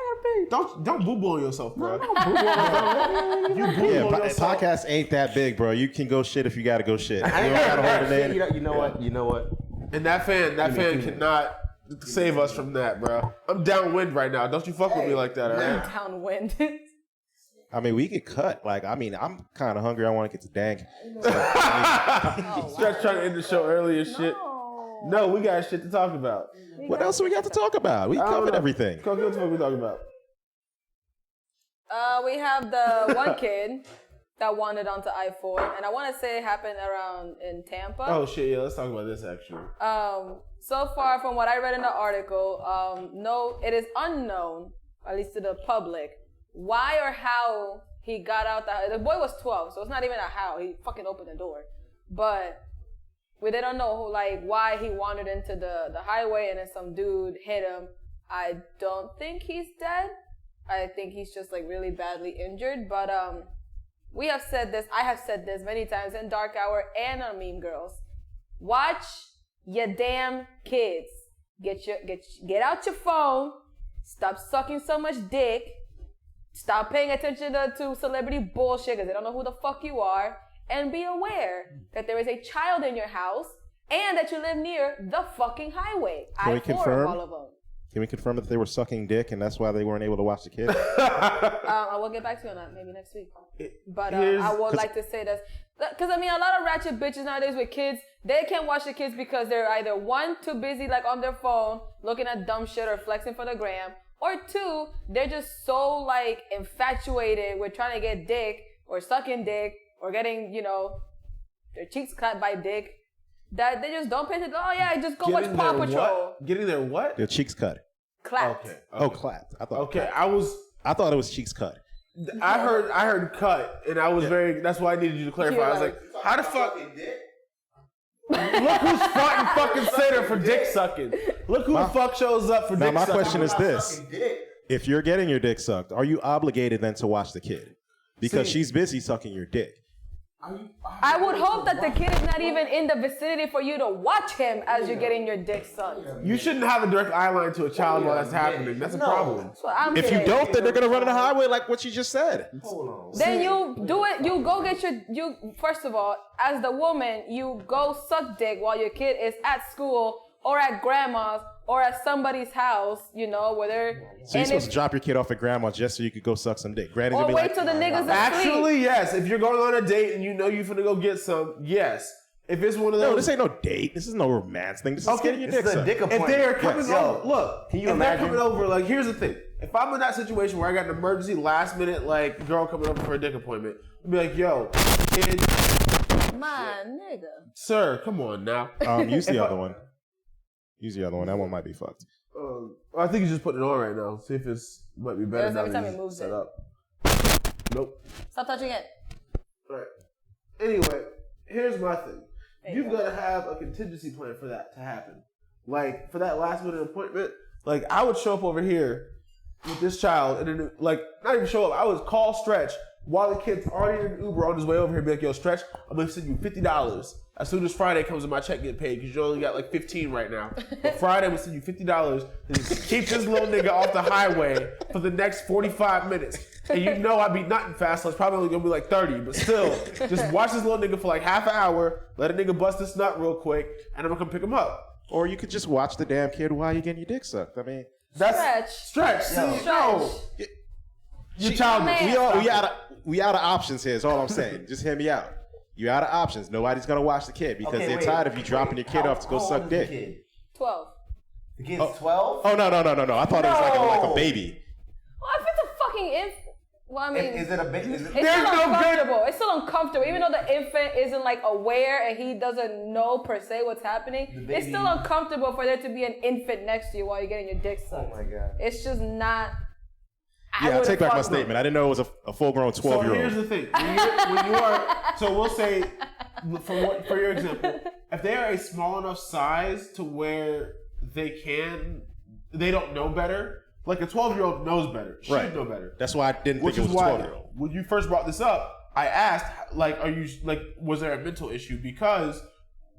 Don't boo boo on yourself, bro. Don't boo boo on yourself. You boo boo on yourself. Podcast ain't that big, bro. You can go shit if you gotta go shit. You don't gotta hold it in. You know what? And that fan cannot save us from that, bro. I'm downwind right now. Don't you fuck with me like that, all right? Downwind. I mean, we get cut. Like, I mean, I'm kind of hungry. I want to get to Dank. Stretch trying to end the show early as shit. No, we got shit to talk about. What else do we got to talk about? We covered everything. What the fuck we talking about? We have the one kid that wandered onto I-4, and I want to say it happened around in Tampa. Oh shit, yeah, let's talk about this actually. So far from what I read in the article, no, it is unknown, at least to the public, why or how he got out. The boy was 12, so it's not even a how. He fucking opened the door. But they don't know why he wandered into the highway and then some dude hit him. I don't think he's dead. I think he's just really badly injured. But we have said this. I have said this many times in Dark Hour and on Meme Girls. Watch your damn kids. Get out your phone. Stop sucking so much dick. Stop paying attention to celebrity bullshit because they don't know who the fuck you are. And be aware that there is a child in your house and that you live near the fucking highway. Can we confirm? All of them. Can we confirm that they were sucking dick and that's why they weren't able to watch the kid? I will get back to you on that maybe next week. But I would like to say this. Because, I mean, a lot of ratchet bitches nowadays with kids, they can't watch the kids because they're either, one, too busy, like, on their phone, looking at dumb shit or flexing for the gram, or two, they're just so, like, infatuated with trying to get dick or sucking dick or getting, you know, their cheeks cut by dick that they just don't pay attention. Oh, yeah, just go watch Paw Patrol. What? Getting their what? Their cheeks cut. Clapped. Okay. Oh, clapped. I thought. Okay, clapped. I thought it was cheeks cut. I heard cut, and I was that's why I needed you to clarify. I was like, how the fuck? Look who's front and fucking center for dick sucking. Look who the fuck shows up for dick sucking. Now my question is this: if you're getting your dick sucked, are you obligated then to watch the kid? Because she's busy sucking your dick. I would hope that the kid is not even in the vicinity for you to watch him as you're getting your dick sucked. You shouldn't have a direct eye line to a child while that's happening. That's a problem. If you don't, then they're gonna run on the highway like what you just said. Hold on. Then you do it. You go get first of all, as the woman, you go suck dick while your kid is at school or at grandma's or at somebody's house, you know, where they're... So you're supposed to drop your kid off at grandma's just so you could go suck some dick. Granted, or wait till the niggas asleep. Actually, yes. If you're going on a date and you know you're finna go get some, yes. If it's one of those... No, this ain't no date. This is no romance thing. This is getting your dick sucked. If they are coming over... Look, can you if imagine? they're coming over, like, here's the thing. If I'm in that situation where I got an emergency, last minute, like, girl coming over for a dick appointment, I'd be like, yo, kid... My nigga. Sir, come on now. Use the other one. Use the other one. That one might be fucked. I think he's just putting it on right now. See if it's might be better now every time that he moves set it. up. Nope. Stop touching it. All right. Anyway, here's my thing. You've got to have a contingency plan for that to happen. Like, for that last minute appointment, like, I would show up over here with this child and then, like, not even show up. I would call Stretch while the kid's already in an Uber on his way over here and be like, yo, Stretch, I'm going to send you $50. As soon as Friday comes and my check get paid, because you only got like 15 right now. But Friday, I'm going to send you $50 and just keep this little nigga off the highway for the next 45 minutes. And you know I'd be nutting fast, so it's probably only going to be like 30. But still, just watch this little nigga for like half an hour, let a nigga bust this nut real quick, and I'm going to come pick him up. Or you could just watch the damn kid while you're getting your dick sucked. I mean... That's Stretch. See, no. You're childish. We out of options here is all I'm saying. Just hear me out. You're out of options. Nobody's going to watch the kid because they're tired of you dropping your kid off to go suck dick. 12. The kid's 12? Oh, no. I thought it was like a baby. Well, if it's a fucking infant, well, I mean... Is it a baby? It's still uncomfortable. It's still uncomfortable. Even though the infant isn't like aware and he doesn't know per se what's happening, it's still uncomfortable for there to be an infant next to you while you're getting your dick sucked. Oh my God. It's just not... I take back my statement. I didn't know it was a full-grown 12-year-old. So here's the thing. When you are... So we'll say, for your example, if they are a small enough size to where they don't know better, like a 12-year-old knows better. Should know better. That's why I didn't think it was a 12-year-old. When you first brought this up, I asked, like, was there a mental issue? Because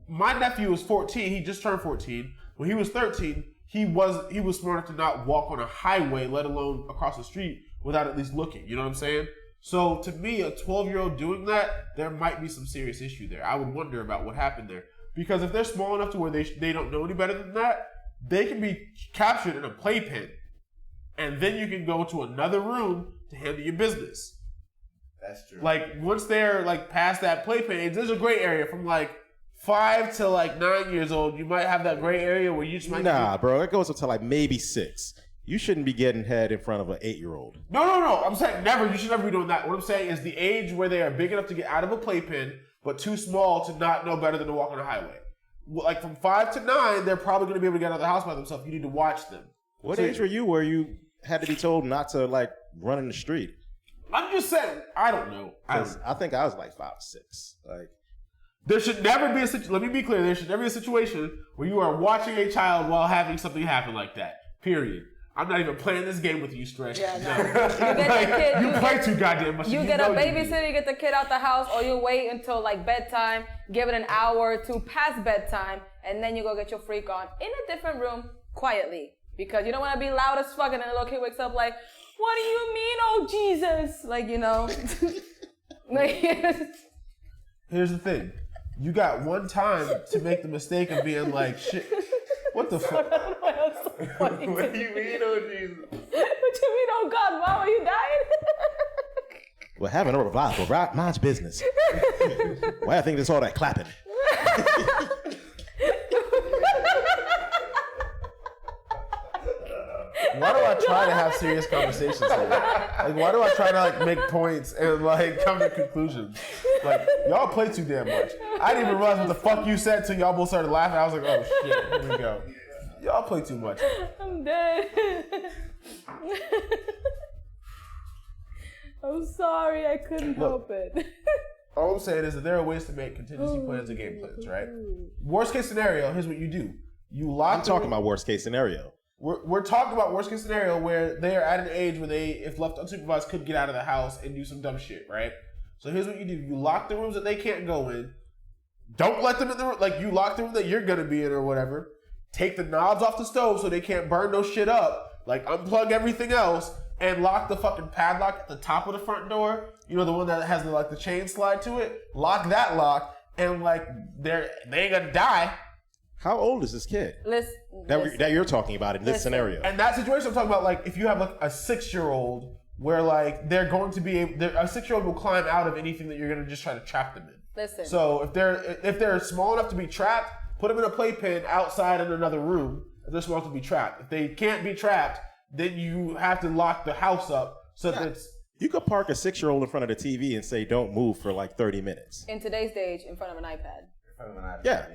my nephew was 14. He just turned 14. When he was 13, he was smart enough to not walk on a highway, let alone across the street, without at least looking. You know what I'm saying? So to me, a 12-year-old doing that, there might be some serious issue there. I would wonder about what happened there. Because if they're small enough to where they don't know any better than that, they can be captured in a playpen. And then you can go to another room to handle your business. That's true. Like, once they're, like, past that playpen, there's a gray area from, like, 5 to, like, 9 years old. You might have that gray area where you just might... Nah, bro. It goes up to, like, maybe 6. You shouldn't be getting head in front of an 8-year-old. No. I'm saying never. You should never be doing that. What I'm saying is the age where they are big enough to get out of a playpen, but too small to not know better than to walk on a highway. Like, from 5 to 9, they're probably going to be able to get out of the house by themselves. You need to watch them. What age were you where you had to be told not to, like, run in the street? I'm just saying. I don't know. I think I was like 5 or 6. Like, there should never be a situation. Let me be clear. There should never be a situation where you are watching a child while having something happen like that. Period. I'm not even playing this game with you, Stretch. Yeah, no. You play too goddamn much. You get a babysitter, you get the kid out the house, or you wait until like bedtime, give it an hour or two past bedtime, and then you go get your freak on in a different room quietly. Because you don't want to be loud as fuck and then the little kid wakes up like, what do you mean, oh Jesus? Like, you know. Here's the thing. You got one time to make the mistake of being like, shit, what the fuck? funny. What do you mean, oh Jesus? What you mean, oh God, Mom, are you dying? Well, having a revival, right? Mine's business. Why I think there's all that clapping? Why do I try to have serious conversations here? Like, why do I try to like make points and like come to conclusions? Like, y'all play too damn much. I didn't even realize what the fuck you said till y'all both started laughing. I was like, oh shit, here we go. Y'all play too much. I'm dead. I'm sorry, I couldn't help it. All I'm saying is that there are ways to make contingency plans and game plans, right? Worst case scenario, here's what you do. You lock. I'm talking about worst case scenario. We're talking about worst case scenario where they are at an age where they, if left unsupervised, could get out of the house and do some dumb shit, right? So here's what you do. You lock the rooms that they can't go in. Don't let them in the room. Like, you lock the room that you're going to be in or whatever. Take the knobs off the stove so they can't burn no shit up. Like, unplug everything else and lock the fucking padlock at the top of the front door. You know, the one that has the chain slide to it. Lock that lock and, like, they ain't going to die. How old is this kid? Listen. That you're talking about in this scenario. And that situation I'm talking about, like, if you have like a 6-year-old where like they're going to be a 6-year-old will climb out of anything that you're gonna just try to trap them in. Listen. So if they're small enough to be trapped, put them in a playpen outside in another room. If they're small enough to be trapped. If they can't be trapped, then you have to lock the house up so that it's. You could park a 6-year-old in front of the TV and say, "Don't move" for like 30 minutes. In today's age, in front of an iPad. Yeah.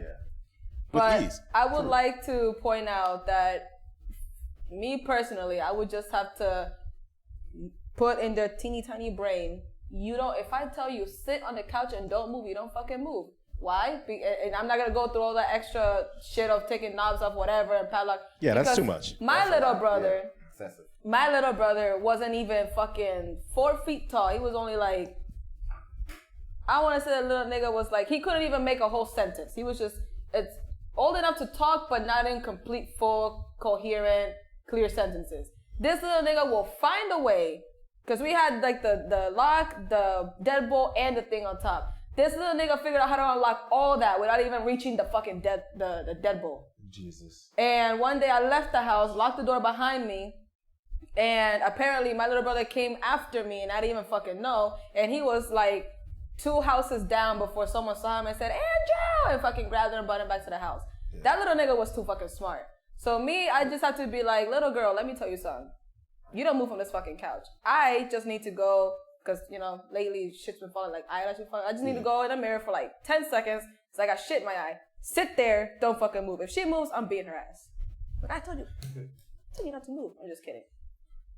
But I would like to point out that me personally, I would just have to put in their teeny tiny brain, if I tell you sit on the couch and don't move, you don't fucking move. Why? And I'm not going to go through all the extra shit of taking knobs off whatever and padlock. Yeah, that's too much. My little brother, Excessive. my little brother wasn't even fucking 4 feet tall. He was only like, I want to say that little nigga was like, he couldn't even make a whole sentence. He was just, it's old enough to talk, but not in complete, full, coherent, clear sentences. This little nigga will find a way, because we had like the lock, the deadbolt, and the thing on top. This little nigga figured out how to unlock all that without even reaching the fucking the deadbolt. Jesus. And one day I left the house, locked the door behind me, and apparently my little brother came after me, and I didn't even fucking know. And he was like 2 houses down before someone saw him and said, "Andrew!" and fucking grabbed her and brought him back to the house. Yeah. That little nigga was too fucking smart. So me, I just have to be like, little girl, let me tell you something. You don't move from this fucking couch. I just need to go, because, you know, lately shit's been falling, like eyelashes been falling. I just need to go in the mirror for like 10 seconds, because I got shit in my eye. Sit there, don't fucking move. If she moves, I'm beating her ass. Like, I told you not to move. I'm just kidding.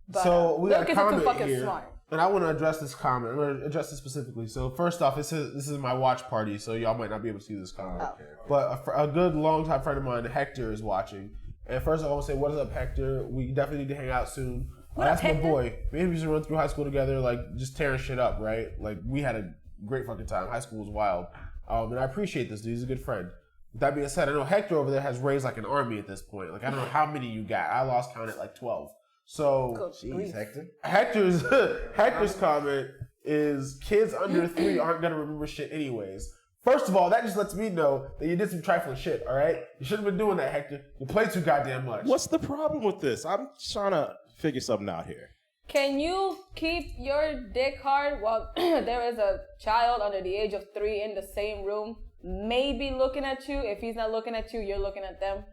But, so we got a comment here, smart. and I want to address this comment. I'm going to address it specifically. So first off, this is my watch party, so y'all might not be able to see this comment. Oh. But a good longtime friend of mine, Hector, is watching. And first, I want to say, what is up, Hector? We definitely need to hang out soon. That's my boy. Me and him used to run through high school together, like just tearing shit up, right? Like we had a great fucking time. High school was wild, and I appreciate this dude. He's a good friend. With that being said, I know Hector over there has raised like an army at this point. Like I don't know how many you got. I lost count at like 12. So, jeez, Hector. Hector's comment is kids under 3 aren't gonna remember shit anyways. First of all, that just lets me know that you did some trifling shit, all right? You shouldn't have been doing that, Hector. You play too goddamn much. What's the problem with this? I'm trying to figure something out here. Can you keep your dick hard while there is a child under the age of 3 in the same room, maybe looking at you? If he's not looking at you, you're looking at them.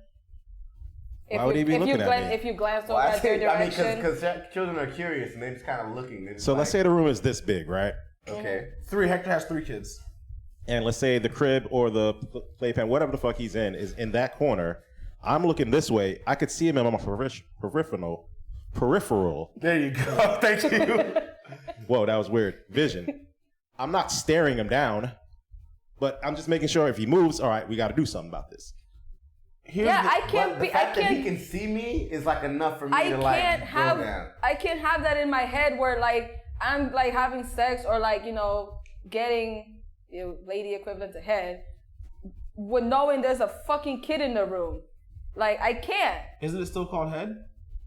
Why would he be looking at me? If you glance over at their direction. I mean, because children are curious and they're just kind of looking. So let's say the room is this big, right? Okay. 3. Hector has 3 kids. And let's say the crib or the playpen, whatever the fuck he's in, is in that corner. I'm looking this way. I could see him in my peripheral. There you go. Thank you. Whoa, that was weird. Vision. I'm not staring him down, but I'm just making sure if he moves, all right, we got to do something about this. I can't be. The fact that he can see me is like enough for me to like go down. I can't have that in my head where like I'm like having sex or like getting lady equivalent to head with knowing there's a fucking kid in the room. Like I can't. Isn't it still called head? Is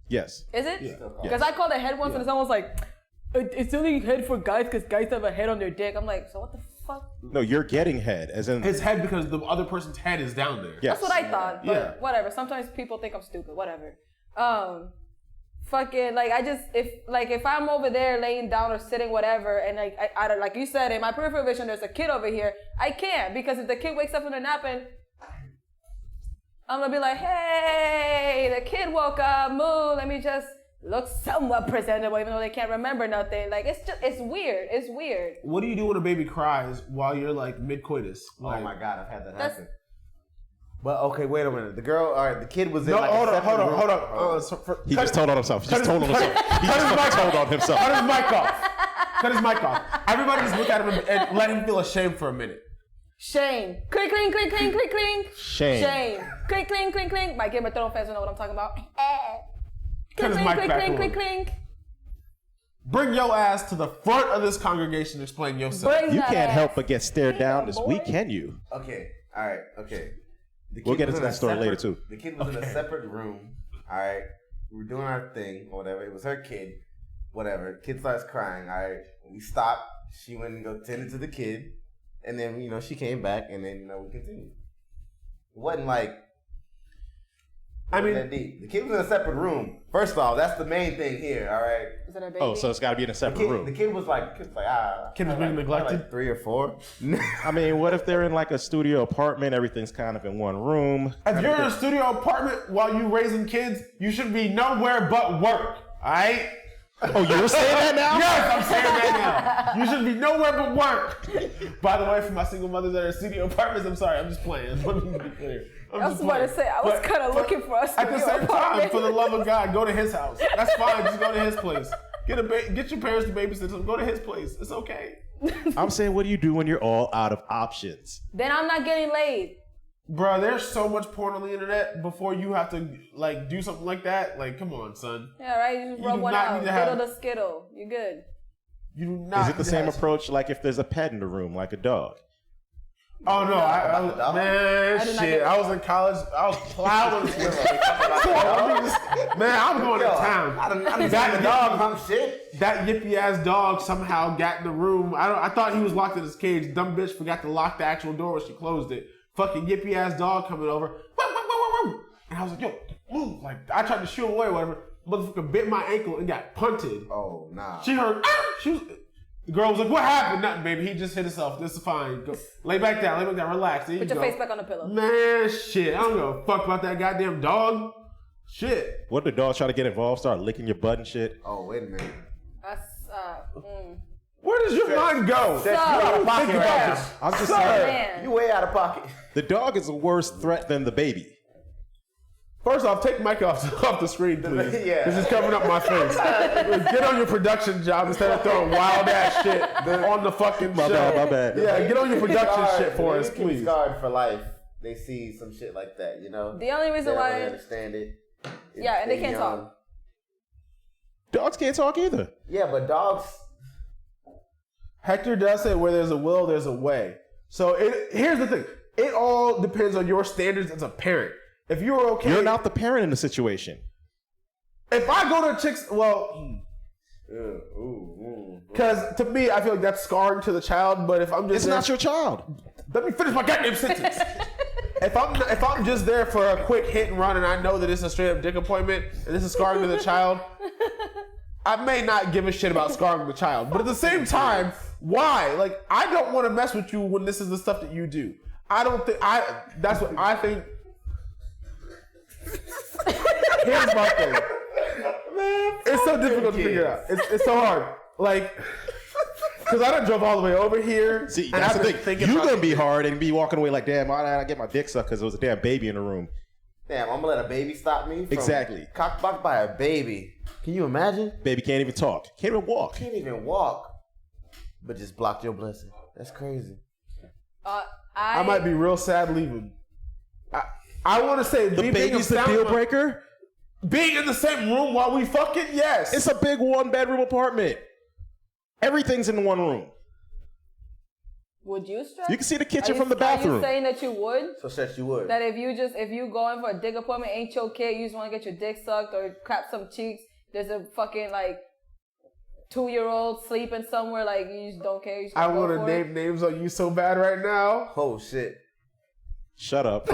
Yes. it? Yeah. Because I called it head once and someone was like, "It's only head for guys because guys have a head on their dick." I'm like, so what the fuck? No, you're getting head, as in his head because the other person's head is down there. That's Yes. what I thought. But whatever. Sometimes people think I'm stupid. Whatever. fucking like if I'm over there laying down or sitting whatever, and I like you said in my peripheral vision there's a kid over here, I can't, because if the kid wakes up from a nap and I'm gonna be like, hey, the kid woke up, move, let me just look somewhat presentable even though they can't remember nothing. Like it's weird. What do you do when a baby cries while you're like mid-coitus? Like, oh my God, I've had that happen. But okay, wait a minute. The kid was in no, like hold a on. He just told on himself. He just told on himself. He just told on himself. Cut his mic off. Cut his mic off. Everybody just look at him and let him feel ashamed for a minute. Shame. Clink, clink, clink, clink, clink, clink. Shame. Clink, clink, clink, clink. My Game of Thrones fans will know what I'm talking about. Cut his mic back on. Clink, clink. Bring your ass to the front of this congregation and explain yourself. You can't help but get stared down this week, can you? Okay, all right, okay. We'll get into that story later, too. The kid was in a separate room, all right? We were doing our thing or whatever. It was her kid, whatever. Kid starts crying, all right? We stopped. She went and go tended to the kid. And then, she came back, and then, we continued. It wasn't like... that deep. The kid was in a separate room. First off, that's the main thing here, all right? Is that a baby? Oh, so it's got to be in a separate room. The kid was like Kid was being neglected? Like 3 or 4. I mean, what if they're in like a studio apartment? Everything's kind of in one room. If you're in a studio apartment while you raising kids, you should be nowhere but work. All right? Oh, you're saying that now? Yes, I'm saying that now. You should be nowhere but work. By the way, for my single mothers that are in studio apartments, I'm sorry, I'm just playing. Let me be clear. I was about to say, I was kind of looking for us. At the same time, for the love of God, go to his house. That's fine. Just go to his place. Get your parents to babysit them. Go to his place. It's okay. I'm saying, what do you do when you're all out of options? Then I'm not getting laid. Bro, there's so much porn on the internet before you have to like do something like that. Like, come on, son. Yeah, right? You just rub one out. Skittle to skittle. You're good. You do not. Is it the same approach like if there's a pet in the room, like a dog? Oh no, I was in college. I was plowing. Man, I'm going to town. I didn't that dog hump shit. That yippy ass dog somehow got in the room. I thought he was locked in his cage. Dumb bitch forgot to lock the actual door when she closed it. Fucking yippy ass dog coming over. And I was like, yo, move. Like, I tried to shoot him away or whatever. Motherfucker bit my ankle and got punted. Oh, nah. She heard, the girl was like, what happened? Nothing, baby. He just hit himself. This is fine. Go. Lay back down. Relax. There you Put your go. face back on the pillow. Man, shit. I don't give a fuck about that goddamn dog. Shit. What if the dog try to get involved, start licking your butt and shit? Oh, wait a minute. That's, Where does your mind go? You out of pocket right now. I'm just saying. You way out of pocket. The dog is a worse threat than the baby. First off, take Mike off the screen, please. Yeah. This is covering up my face. Get on your production job instead of throwing wild ass shit on the fucking show. My bad. Yeah, get on your production shit for us, please. Scarred for life. They see some shit like that, you know? The only reason they why... don't really understand it. Yeah, and they can't talk. Dogs can't talk either. Yeah, but dogs... Hector does say where there's a will, there's a way. So here's the thing. It all depends on your standards as a parent. If you're okay... You're not the parent in the situation. If I go to a chick's... Well... Because to me, I feel like that's scarring to the child, but if I'm just... It's not your child. Let me finish my goddamn sentence. If I'm just there for a quick hit and run and I know that it's a straight up dick appointment and this is scarring to the child, I may not give a shit about scarring the child. But at the same time, why? Like, I don't want to mess with you when this is the stuff that you do. That's what I think. Here's my thing. Man, it's so difficult to figure out. It's so hard. Like, because I done drove all the way over here. See, that's the thing. You're going to be hard and be walking away like, damn, I get my dick sucked because there was a damn baby in the room. Damn, I'm going to let a baby stop me? Exactly. Cockblocked by a baby. Can you imagine? Baby can't even talk. Can't even walk. Can't even walk. But just blocked your blessing. That's crazy. I might be real sad leaving. I want to say the baby's the deal breaker. Being in the same room while we fucking, yes. It's a big 1-bedroom apartment. Everything's in one room. Would you stress? You can see the kitchen from the bathroom. Are you saying that you would? So said you would. That if you go in for a dick appointment, ain't your kid, you just want to get your dick sucked or clap some cheeks, there's a fucking like 2-year-old sleeping somewhere, like you just don't care. I want to name names on you so bad right now. Oh shit. Shut up.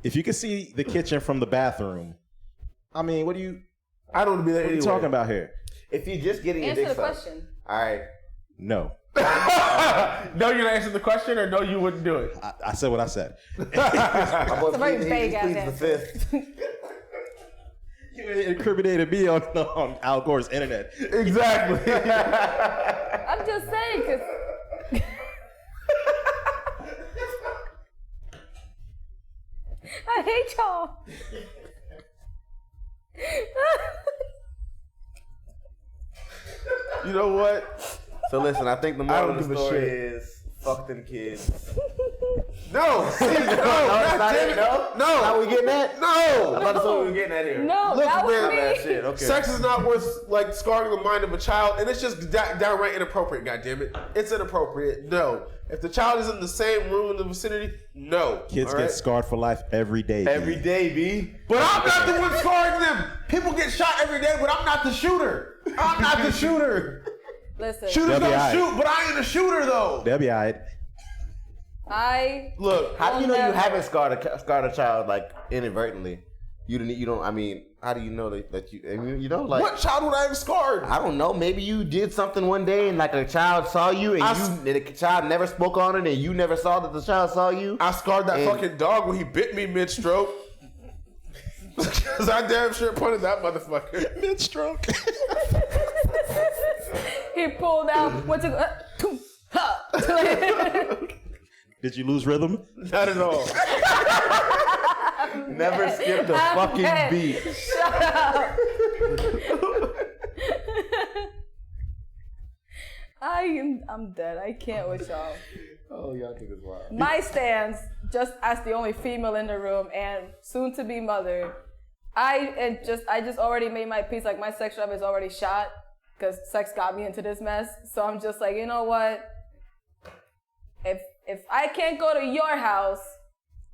If you can see the kitchen from the bathroom, I mean, what do you? I don't want to be there anyway. What are you talking about here? If you're just getting your dick Answer the sucked. question. All right. No. No, you're not answering the question, or no, you wouldn't do it. I said what I said. It's a very vague ass Please the answer. fifth. You incriminated me on Al Gore's internet. Exactly. I'm just saying, because... I hate y'all. You know what? So listen, I think the I moral don't of the give a story shit. is fuck them kids. No, see, no, that's not damn it, it. no? No. How we getting at? I No. thought that's what we were getting at here. No, Look, that was man, me. That shit. Okay. Sex is not worth like scarring the mind of a child, and it's just downright inappropriate. Goddammit, it's inappropriate. No, if the child is in the same room in the vicinity, no. Kids All get right? scarred for life every day. Every B. day, B. But I'm not the one scarring them. People get shot every day, but I'm not the shooter. I'm not the shooter. Listen, Shooters They'll be don't alright. shoot, but I ain't a shooter though. They'll be alright. Look, How do you know you never. haven't scarred a child like inadvertently? You don't. I mean, how do you know that you? I mean, you know, like what child would I have scarred? I don't know. Maybe you did something one day and like a child saw you and the child never spoke on it and you never saw that the child saw you. I scarred that And- fucking dog when he bit me mid-stroke. Because I damn sure punted that motherfucker. Mid-stroke. he pulled out, went to go, Did you lose rhythm? Not at all. Never skipped a fucking Hey, beat. Shut up. I'm dead. I can't with y'all. Oh, y'all think it's wild. My stance, just as the only female in the room and soon to be mother, I just already made my peace. Like my sex drive is already shot because sex got me into this mess. So I'm just like, you know what? If I can't go to your house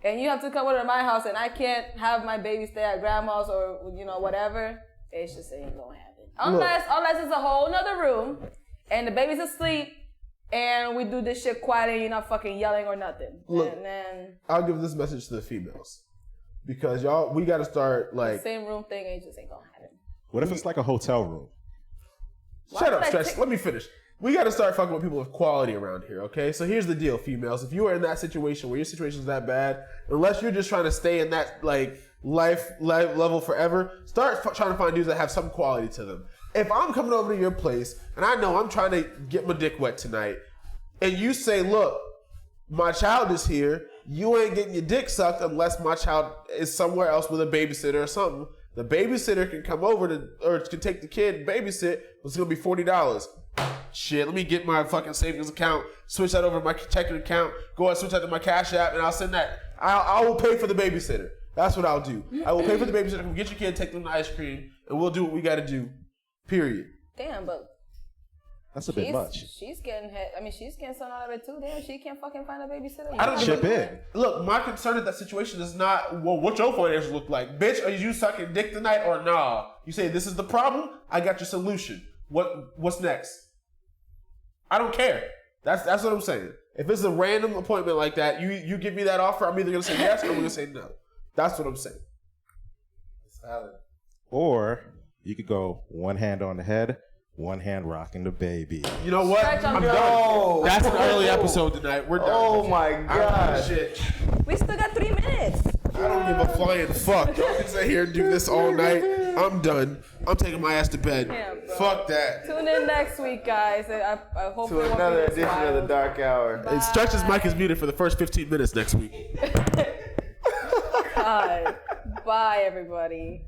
and you have to come over to my house and I can't have my baby stay at grandma's or whatever, it just ain't gonna happen. Unless it's a whole nother room and the baby's asleep and we do this shit quiet and you're not fucking yelling or nothing. Look, and then I'll give this message to the females. Because y'all, we got to start like... same room thing ain't just ain't gonna happen. What if it's like a hotel room? Shut up, would I Stretch. take- Let me finish. We got to start fucking with people with quality around here, okay? So here's the deal, females. If you are in that situation where your situation is that bad, unless you're just trying to stay in that like life level forever, start trying to find dudes that have some quality to them. If I'm coming over to your place and I know I'm trying to get my dick wet tonight, and you say, look, my child is here, you ain't getting your dick sucked unless my child is somewhere else with a babysitter or something. The babysitter can come over or can take the kid and babysit, but it's gonna be $40. Shit, let me get my fucking savings account, switch that over to my checking account, go and switch that to my Cash App, and I'll send that. I will pay for the babysitter. That's what I'll do. I will pay for the babysitter. Come get your kid, take them to ice cream, and we'll do what we gotta do. Period. Damn, but That's a bit much. she's getting hit. I mean, she's getting something out of it too. Damn, she can't fucking find a babysitter. I don't Chip give in. Look, my concern in that situation is not, well, what your financials look like. Bitch, are you sucking dick tonight or nah? You say, this is the problem, I got your solution. What's next? I don't care. That's what I'm saying. If it's a random appointment like that, you give me that offer, I'm either going to say yes or I'm going to say no. That's what I'm saying. Or you could go one hand on the head, one hand rocking the baby. You know what? Stretch, I'm I'm done. done. That's an early episode tonight. We're done. Oh my I don't give god. a shit. We still got 3 minutes. I don't give a flying fuck. Y'all can sit here and do this all night. I'm done. I'm taking my ass to bed. Yeah, bro. Fuck that. Tune in next week, guys. I hope To another edition of the Dark Hour. It Stretch's mic is muted for the first 15 minutes next week. God. Bye, everybody.